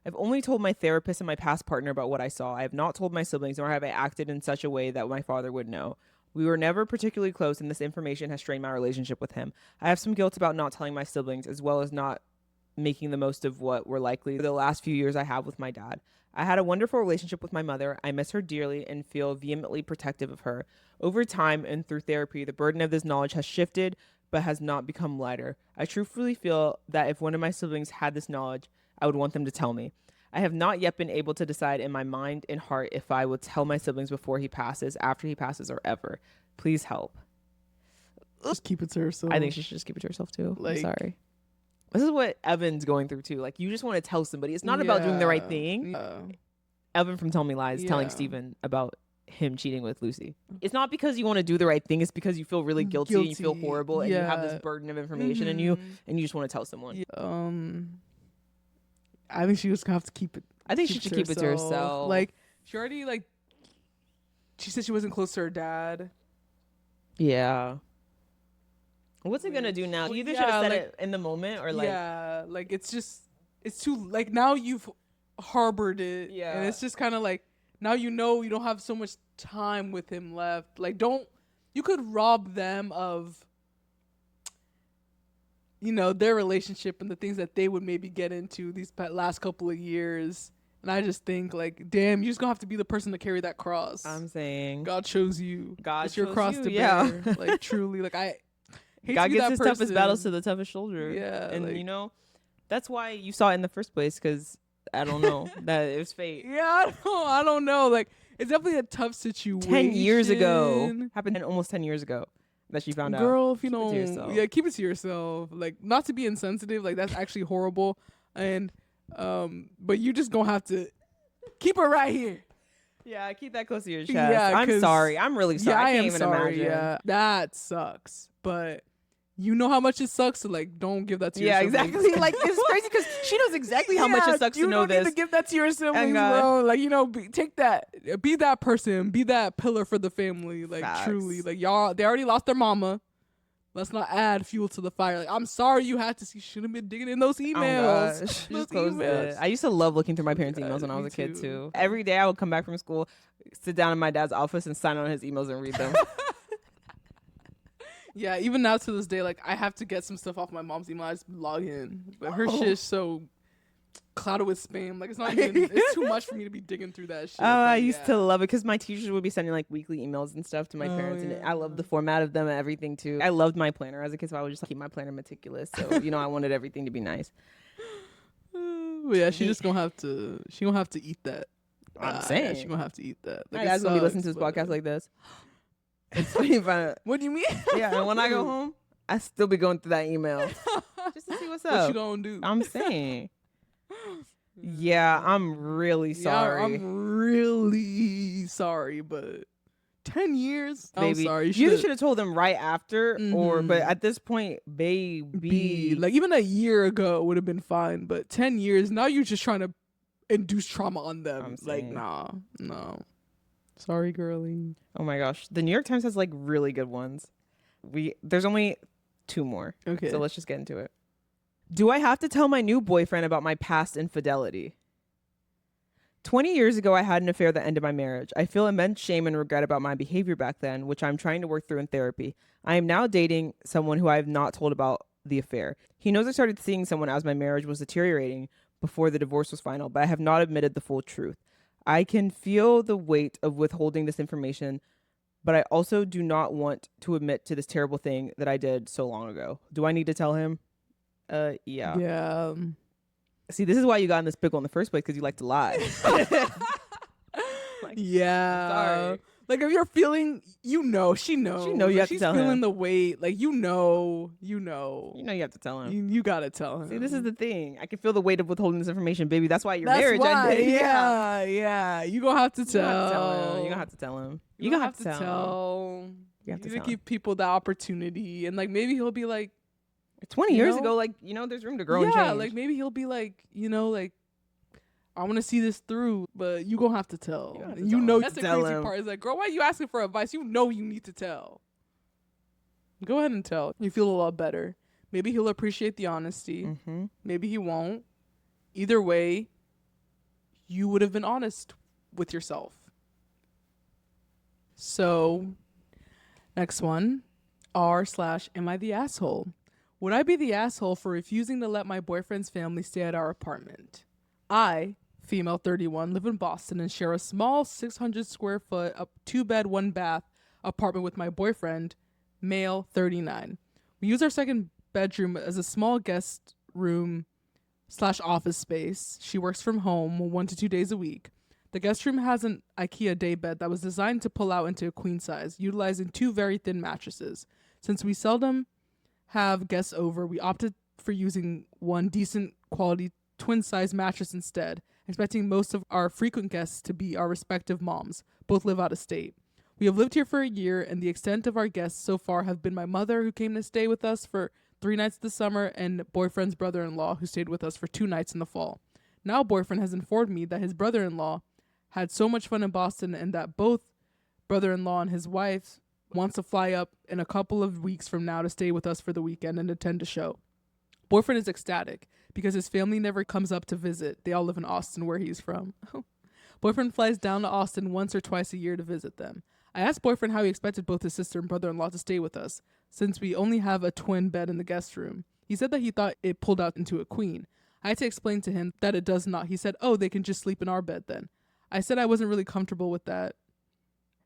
I've only told my therapist and my past partner about what I saw. I have not told my siblings, nor have I acted in such a way that my father would know. We were never particularly close, and this information has strained my relationship with him. I have some guilt about not telling my siblings, as well as not making the most of what were likely the last few years I have with my dad. I had a wonderful relationship with my mother. I miss her dearly and feel vehemently protective of her. Over time and through therapy, the burden of this knowledge has shifted, but has not become lighter. I truthfully feel that if one of my siblings had this knowledge, I would want them to tell me. I have not yet been able to decide in my mind and heart if I will tell my siblings before he passes, after he passes, or ever. Please help. Just keep it to herself. I think she should just keep it to herself too. Like- I'm sorry. This is what Evan's going through too. Like, you just want to tell somebody. It's not about doing the right thing. Yeah. Evan from Tell Me Lies telling Yeah. Steven about him cheating with Lucy. It's not because you want to do the right thing. It's because you feel really guilty. And you feel Guilty. horrible and you have Yeah. this burden of information in you, Mhm. and you just want to tell someone. Yeah. I think she just gonna have to keep it. I think she should keep it to herself. Like, she already she said she wasn't close to her dad. Yeah. What's it gonna do now? Well, You either yeah, should have said like- it in the moment or like, Yeah, like it's too like now you've harbored it. Yeah. And it's just kind of like now you don't have so much time with him left. Like you could rob them of their relationship and the things that they would maybe get into these last couple of years. And I just think like, damn, you just gonna have to be the person to carry that cross. I'm saying. God chose you. God it's your chose cross you, to yeah. bear. Like truly, like I hate God to be gets that his person. toughest battles to the toughest shoulder. Yeah, And like- that's why you saw it in the first place, because I don't know, that it was fate. Yeah, I don't know. Like it's definitely a tough situation. 10 years ago. Happened almost 10 years ago that she found out. Girl, if you Keep it to don't, yourself. yeah, keep it to yourself. Like not to be insensitive, like that's actually horrible. And but you just gonna have to keep her right here. Yeah, keep that close to your chest. Yeah, I'm 'cause- sorry. I'm really sorry. I I can't am even sorry. imagine. Yeah, that sucks. But you know how much it sucks, so like don't give that to your Yeah, siblings. exactly. Like, it's crazy because she knows exactly how much Yeah, it sucks you to know don't this. need to give that to your siblings, And, bro. Like take that, be that person, be that pillar for the family. Like Facts. truly, like y'all, they already lost their mama. Let's not add fuel to the fire. Like I'm sorry you had to see. Should have been digging in those Oh, emails. gosh. Just Those closed it. emails. I used to love looking through my parents' Yeah, emails when I me was a kid too. too. Every day I would come back from school, sit down in my dad's office and sign on his emails and read them. Yeah, even now to this day, like I have to get some stuff off my mom's email. I just log in, but her shit's so clouded with spam. Like it's not even. It's too much for me to be digging through that shit. Oh, I but used yeah. to love it because my teachers would be sending like weekly emails and stuff to my Oh, parents, and yeah. I loved the format of them and everything too. I loved my planner as a kid, so I would just keep my planner meticulous. So I wanted everything to be nice. But yeah, she just gonna have to. She gonna have to eat that. I'm Yeah, saying. she gonna have to eat that. My Like, it dad's gonna be listening to sucks, this but- podcast like this. It's funny if I, What do you mean? yeah, and when I go home, I still be going through that email just to see what's What up. you gonna do? I'm saying. Yeah, I'm really sorry. Yeah, I'm really sorry, but 10 years, baby. I'm sorry. You should have told them right after, but Mhm. at this point, baby, like even a year ago would have been fine, but 10 years now you're just trying to induce trauma on them. I'm Like saying. no. Sorry, girly. oh my gosh, the New York Times has like really good ones. There's only 2 more, Okay. so let's just get into it. Do I have to tell my new boyfriend about my past infidelity? 20 years ago, I had an affair that ended my marriage. I feel immense shame and regret about my behavior back then, which I'm trying to work through in therapy. I am now dating someone who I have not told about the affair. He knows I started seeing someone as my marriage was deteriorating before the divorce was final, but I have not admitted the full truth. I can feel the weight of withholding this information, but I also do not want to admit to this terrible thing that I did so long ago. Do I need to tell him? Yeah. Yeah. See, this is why you got in this pickle in the first place, because you like to lie. Yeah. Sorry. Like if you're feeling, she knows. She know you Like, have to she's tell feeling him. the weight. Like You know you have to tell him. You gotta tell him. See, this is the thing. I can feel the weight of withholding this information, baby. That's why your That's marriage why. ended. Yeah. You gonna have to You gonna have to tell tell. him. You gonna have to tell him. You gonna have to tell. You have to need tell to give people the opportunity, and like maybe he'll be like, 20 you years know? ago, like, there's room to grow and yeah, change. like maybe he'll be like, like, I want to see this through, but you gonna have to tell. You gonna have to And tell him. that's the Tell crazy him. part. Is like, girl, why are you asking for advice? You know you need to tell. Go ahead and tell. You feel a lot better. Maybe he'll appreciate the honesty. Mm-hmm. Maybe he won't. Either way, you would have been honest with yourself. So, next one, r/am I the asshole? Would I be the asshole for refusing to let my boyfriend's family stay at our apartment? I, female 31, live in Boston and share a small 600 square foot, 2-bed, 1-bath apartment with my boyfriend, male 39. We use our second bedroom as a small guest room / office space. She works from home 1 to 2 days a week. The guest room has an IKEA daybed that was designed to pull out into a queen size, utilizing 2 very thin mattresses. Since we seldom have guests over, we opted for using one decent quality twin size mattress instead, expecting most of our frequent guests to be our respective moms. Both live out of state. We have lived here for a year, and the extent of our guests so far have been my mother, who came to stay with us for 3 nights this summer, and boyfriend's brother-in-law, who stayed with us for 2 nights in the fall. Now boyfriend has informed me that his brother-in-law had so much fun in Boston, and that both brother-in-law and his wife wants to fly up in a couple of weeks from now to stay with us for the weekend and attend a show. Boyfriend is ecstatic because his family never comes up to visit. They all live in Austin, where he's from. Boyfriend flies down to Austin once or twice a year to visit them. I asked boyfriend how he expected both his sister and brother-in-law to stay with us, since we only have a twin bed in the guest room. He said that he thought it pulled out into a queen. I had to explain to him that it does not. He said, "Oh, they can just sleep in our bed then." I said I wasn't really comfortable with that.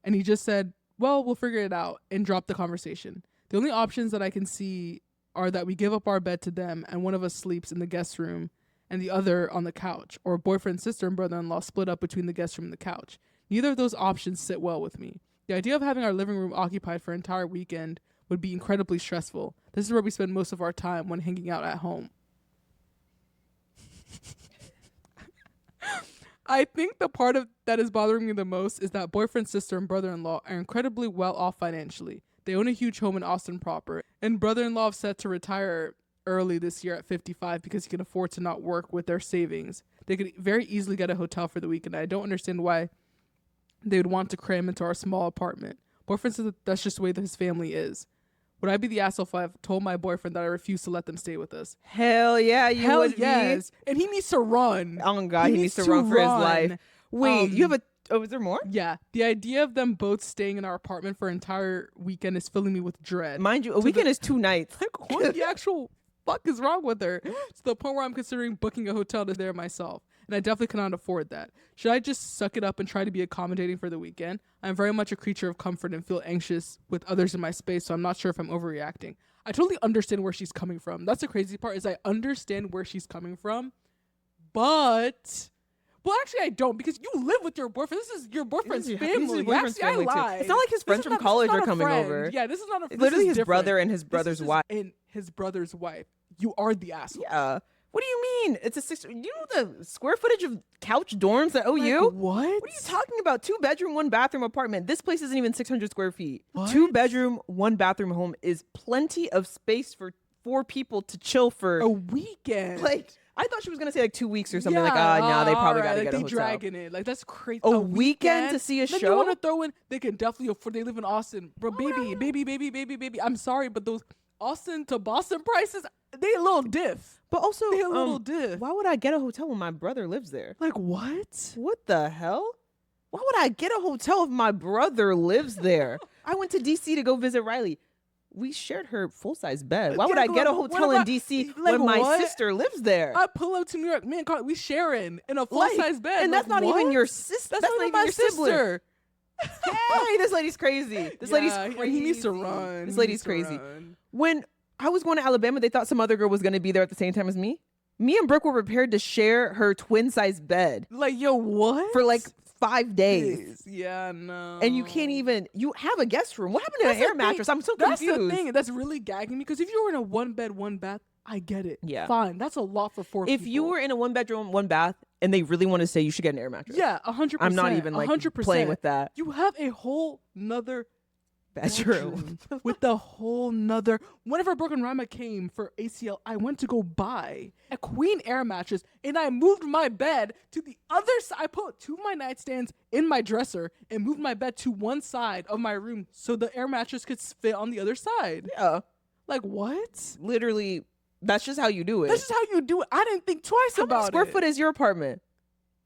And he just said, "Well, we'll figure it out," and dropped the conversation. The only options that I can see are that we give up our bed to them and one of us sleeps in the guest room and the other on the couch, or boyfriend, sister, and brother-in-law split up between the guest room and the couch. Neither of those options sit well with me. The idea of having our living room occupied for an entire weekend would be incredibly stressful. This is where we spend most of our time when hanging out at home. I think the part of that is bothering me the most is that boyfriend, sister, and brother-in-law are incredibly well off financially. They own a huge home in Austin proper, and brother-in-law is set to retire early this year at 55 because he can afford to not work with their savings. They could very easily get a hotel for the weekend. I don't understand why they would want to cram into our small apartment. Boyfriend says that that's just the way that his family is. Would I be the asshole if I told my boyfriend that I refuse to let them stay with us? Hell yeah, you Hell would yes. And he needs to run. be. Oh my God, he needs to run for his life. Wait, you have a... Oh, is there more? Yeah. The idea of them both staying in our apartment for an entire weekend is filling me with dread. Mind you, a weekend is 2 nights. Like, what the actual fuck is wrong with her? To the point where I'm considering booking a hotel to there myself. And I definitely cannot afford that. Should I just suck it up and try to be accommodating for the weekend? I'm very much a creature of comfort and feel anxious with others in my space, so I'm not sure if I'm overreacting. I totally understand where she's coming from. That's the crazy part, is I understand where she's coming from, but... Well, actually, I don't, because you live with your boyfriend. This is your boyfriend's This is family. his boyfriend's Actually, family, too. I lied. It's not like his friends from college are coming over. Yeah, this is not a... It's this literally is his different. brother and his This brother's is wife. And his brother's wife. You are the asshole. Yeah. What do you mean? It's a 6... You know the square footage of couch dorms at OU? Like, what? What are you talking about? 2 bedroom, 1 bathroom apartment. This place isn't even 600 square feet. What? 2 bedroom, 1 bathroom home is plenty of space for 4 people to chill for. A weekend. Like, I thought she was gonna say like 2 weeks or something. Like, nah, they probably gotta get a they hotel. dragging it. Like, that's crazy. A weekend to see a then show? you want to throw in? They can definitely afford. They live in Austin, bro. Baby. I'm sorry, but those Austin to Boston prices, they a little diff. But also, They a little diff. why would I get a hotel when my brother lives there? Like, what? What the hell? Why would I get a hotel if my brother lives there? I went to DC to go visit Riley. we shared her full-size bed. Why Yeah, would I like, get a what hotel am in I- DC like, when my what? sister lives there? I pull up to New York, man. We sharing in a full size bed, and that's like, not even what? your sister. That's, not even my your sibling. sister. Hey, this lady's crazy. This lady's Yeah, crazy. He needs to run. This He lady's needs to crazy. run. When I was going to Alabama, they thought some other girl was going to be there at the same time as me. Me and Brooke were prepared to share her twin-size bed Like, yo, what? for like 5 days. Yeah, no. And you can't even, you have a guest room. What happened to That's an air the thing. mattress? I'm so That's confused. the thing that's really gagging me, because if you were in a 1 bed, 1 bath, I get it. Yeah. Fine. That's a lot for 4 people. If you were in a 1-bedroom, 1 bath, and they really want to say you should get an air mattress. Yeah, 100%. I'm not even like 100%. playing with that. You have a whole nother Bedroom. with the whole nother. Whenever Broken Rama came for ACL, I went to go buy a queen air mattress, and I moved my bed to the other side. I put 2 of my nightstands in my dresser and moved my bed to one side of my room so the air mattress could fit on the other side. Yeah. Like, what? Literally, that's just how you do it. This is how you do it. I didn't think twice How about many square it. foot is your apartment?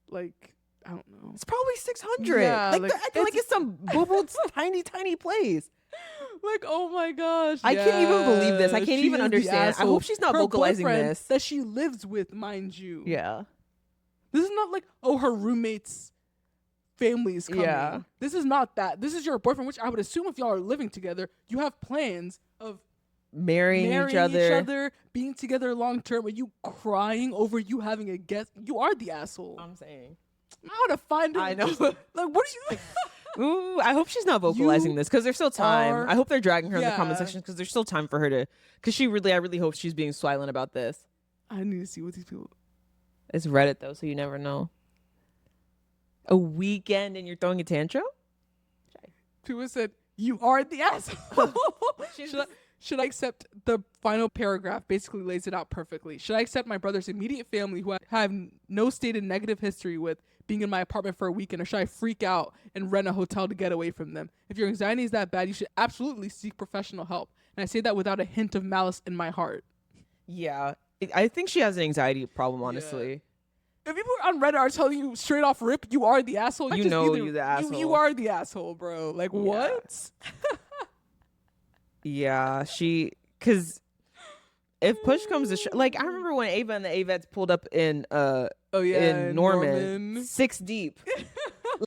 Like, I don't know. It's probably 600. Yeah, like, like, I feel like it's some boo-boo tiny place. Like, oh my gosh. I can't even believe this. I Yeah, can't she even is the understand. I asshole. hope she's not Her vocalizing boyfriend this. that she lives with, mind you. Yeah. This is not like, oh, her roommate's family is coming. Yeah. This is not that. This is your boyfriend, which I would assume if y'all are living together, you have plans of Marrying marrying each other. being together long term. Are you crying over you having a guest? You are the asshole. I'm saying. I want to find her. I know. Like, what are you? Ooh, I hope she's not vocalizing You this because there's still time. are- I hope they're dragging her in the comment Yeah. section because there's still time for her to. Because I really hope she's being silent about this. I need to see what these people. It's Reddit though, so you never know. A weekend and you're throwing a tantrum? People said, you are the asshole. Should I accept the final paragraph basically lays it out perfectly. Should I accept my brother's immediate family who I have no stated negative history with being in my apartment for a weekend, or should I freak out and rent a hotel to get away from them? If your anxiety is that bad, you should absolutely seek professional help. And I say that without a hint of malice in my heart. Yeah. I think she has an anxiety problem, honestly. If people on Reddit are telling you straight off rip, you are the asshole. You just know either- you're the asshole. You are the asshole, bro. Like, what? Yeah, because if push comes to like, I remember when Ava and the Avettes pulled up in Oh, yeah. in Norman, 6 deep.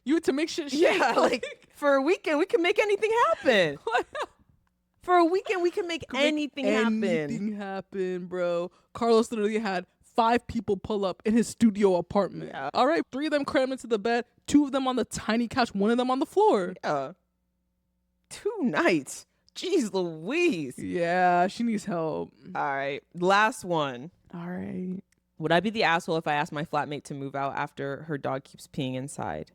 You had to make shit shake. Yeah, like for a weekend we can make anything happen. For a weekend we can make anything happen. Anything happen, bro. Carlos literally had 5 people pull up in his studio apartment. Yeah. All right, 3 of them crammed into the bed, 2 of them on the tiny couch, 1 of them on the floor. Yeah. 2 nights. Jeez Louise. Yeah, she needs help. All right, last one. All right. Would I be the asshole if I asked my flatmate to move out after her dog keeps peeing inside?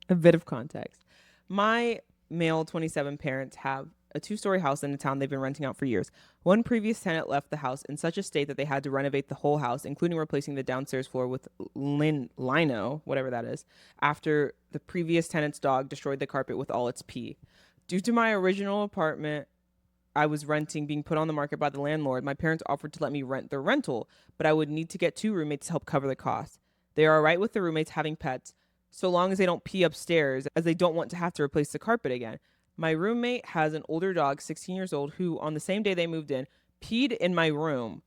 A bit of context. My male 27 parents have a 2-story house in a town they've been renting out for years. One previous tenant left the house in such a state that they had to renovate the whole house, including replacing the downstairs floor with lino, whatever that is, after the previous tenant's dog destroyed the carpet with all its pee. Due to my original apartment I was renting being put on the market by the landlord, my parents offered to let me rent their rental, but I would need to get 2 roommates to help cover the cost. They are all right with the roommates having pets, so long as they don't pee upstairs, as they don't want to have to replace the carpet again. My roommate has an older dog, 16 years old, who, on the same day they moved in, peed in my room.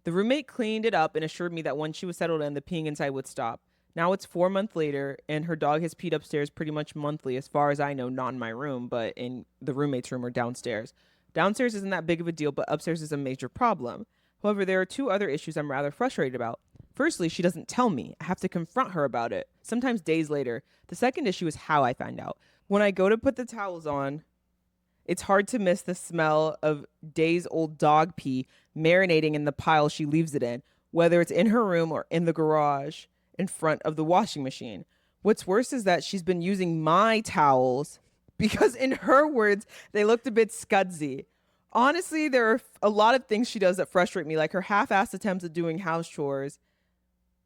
The roommate cleaned it up and assured me that once she was settled in, the peeing inside would stop. Now it's 4 months later, and her dog has peed upstairs pretty much monthly, as far as I know, not in my room, but in the roommate's room or downstairs. Downstairs isn't that big of a deal, but upstairs is a major problem. However, there are 2 other issues I'm rather frustrated about. Firstly, she doesn't tell me. I have to confront her about it, sometimes days later. The second issue is how I find out. When I go to put the towels on, it's hard to miss the smell of days-old dog pee marinating in the pile she leaves it in, whether it's in her room or in the garage in front of the washing machine. What's worse is that she's been using my towels because, in her words, they looked a bit scudsy. Honestly, there are a lot of things she does that frustrate me, like her half-assed attempts at doing house chores,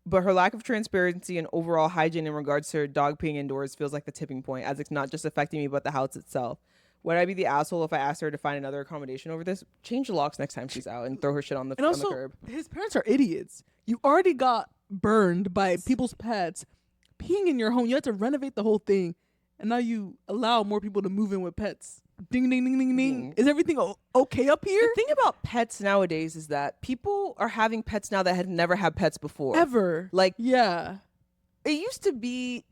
but her lack of transparency and overall hygiene in regards to her dog peeing indoors feels like the tipping point, as it's not just affecting me, but the house itself. Would I be the asshole if I asked her to find another accommodation over this? Change the locks next time she's out and throw her shit on the, And on the also, curb. his parents are idiots. You already got burned by people's pets peeing in your home. You had to renovate the whole thing, and now you allow more people to move in with pets. Ding, ding, ding, ding, ding. Ding. Is everything okay up here? The thing about pets nowadays is that people are having pets now that had never had pets before. Ever. Like, Yeah. it used to be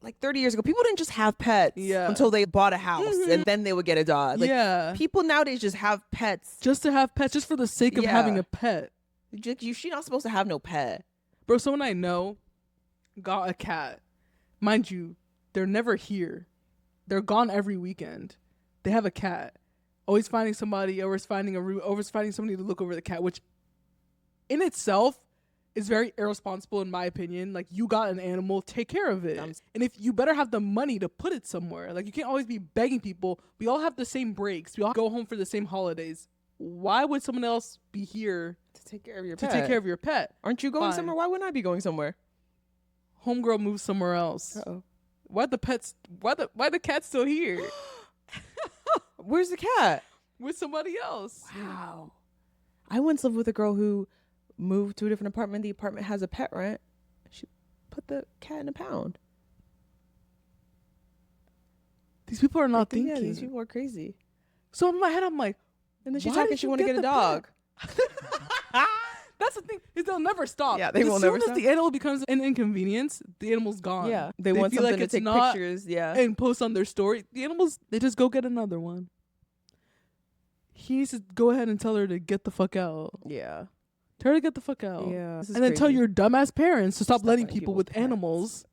like 30 years ago, people didn't just have pets Yeah. until they bought a house and then they would get a dog. Like, yeah. people nowadays just have pets. Just to have pets, just for the sake of Yeah. having a pet. She's not supposed to have no pet. Bro, someone I know got a cat. Mind you, they're never here. They're gone every weekend. They have a cat. Always finding somebody, always finding somebody to look over the cat, which in itself is very irresponsible in my opinion. Like, you got an animal, take care of it. And if you better have the money to put it somewhere. Like, you can't always be begging people. We all have the same breaks. We all go home for the same holidays. Why would someone else be here To take care of your to pet. take care of your pet? Aren't you going Fine. somewhere? Why wouldn't I be going somewhere? Homegirl moves somewhere else. Uh-oh. Why the cat still here Where's the cat? with somebody else? Wow. I once lived with a girl who moved to a different apartment. The apartment has a pet rent. She put the cat in a pound. These people are not Yeah, thinking. these people are crazy. So in my head, I'm like, And then she's why talking did she you want to get get a the dog. that's the thing, is they'll never stop. Yeah, they will as never soon stop. as the animal becomes an inconvenience, the animal's gone. Yeah. They want feel something like to it's take not- pictures. Yeah. and post on their story. The animals, they just go get another one. He needs to go ahead and tell her to get the fuck out. Yeah. Tell her to get the fuck out. Yeah. This is And then tell crazy. your dumbass parents to stop Stop letting letting people people's with pets. animals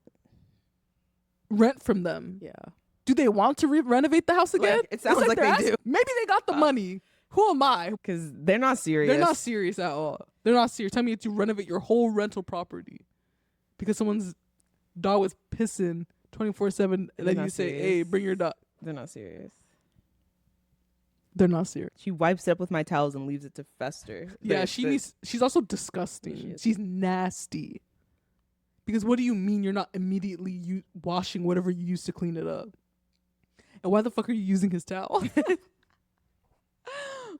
rent from them. Yeah. Do they want to renovate the house again? Like, it sounds like they're they asking- do. Maybe they got the money. Who am I? Because they're not serious. They're not serious at all. They're not serious. Tell me to renovate your whole rental property because someone's dog was pissing 24/7, and They're then you not say, "Hey, serious. bring your dog." They're not serious. They're not serious. She wipes it up with my towels and leaves it to fester. Yeah, The- she's also disgusting. She is. She's nasty. Because what do you mean you're not immediately washing whatever you used to clean it up? And why the fuck are you using his towel?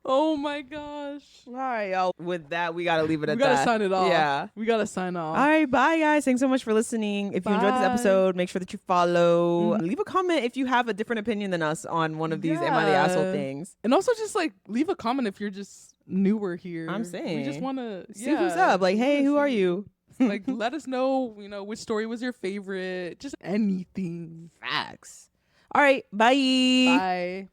Oh my gosh. All right, y'all. With that, we gotta leave it We at gotta that. sign it off. Yeah. We gotta sign off. All right, bye guys. Thanks so much for listening. If you enjoyed this Bye. episode, make sure that you follow. Mhm. Leave a comment if you have a different opinion than us on one of these Am I the Asshole Yeah. things. And also just like leave a comment if you're just newer here. I'm We just saying. wanna See who's up. Like, hey, who are you? Like let us know, which story was your favorite. Just anything. Facts. All right, bye. Bye.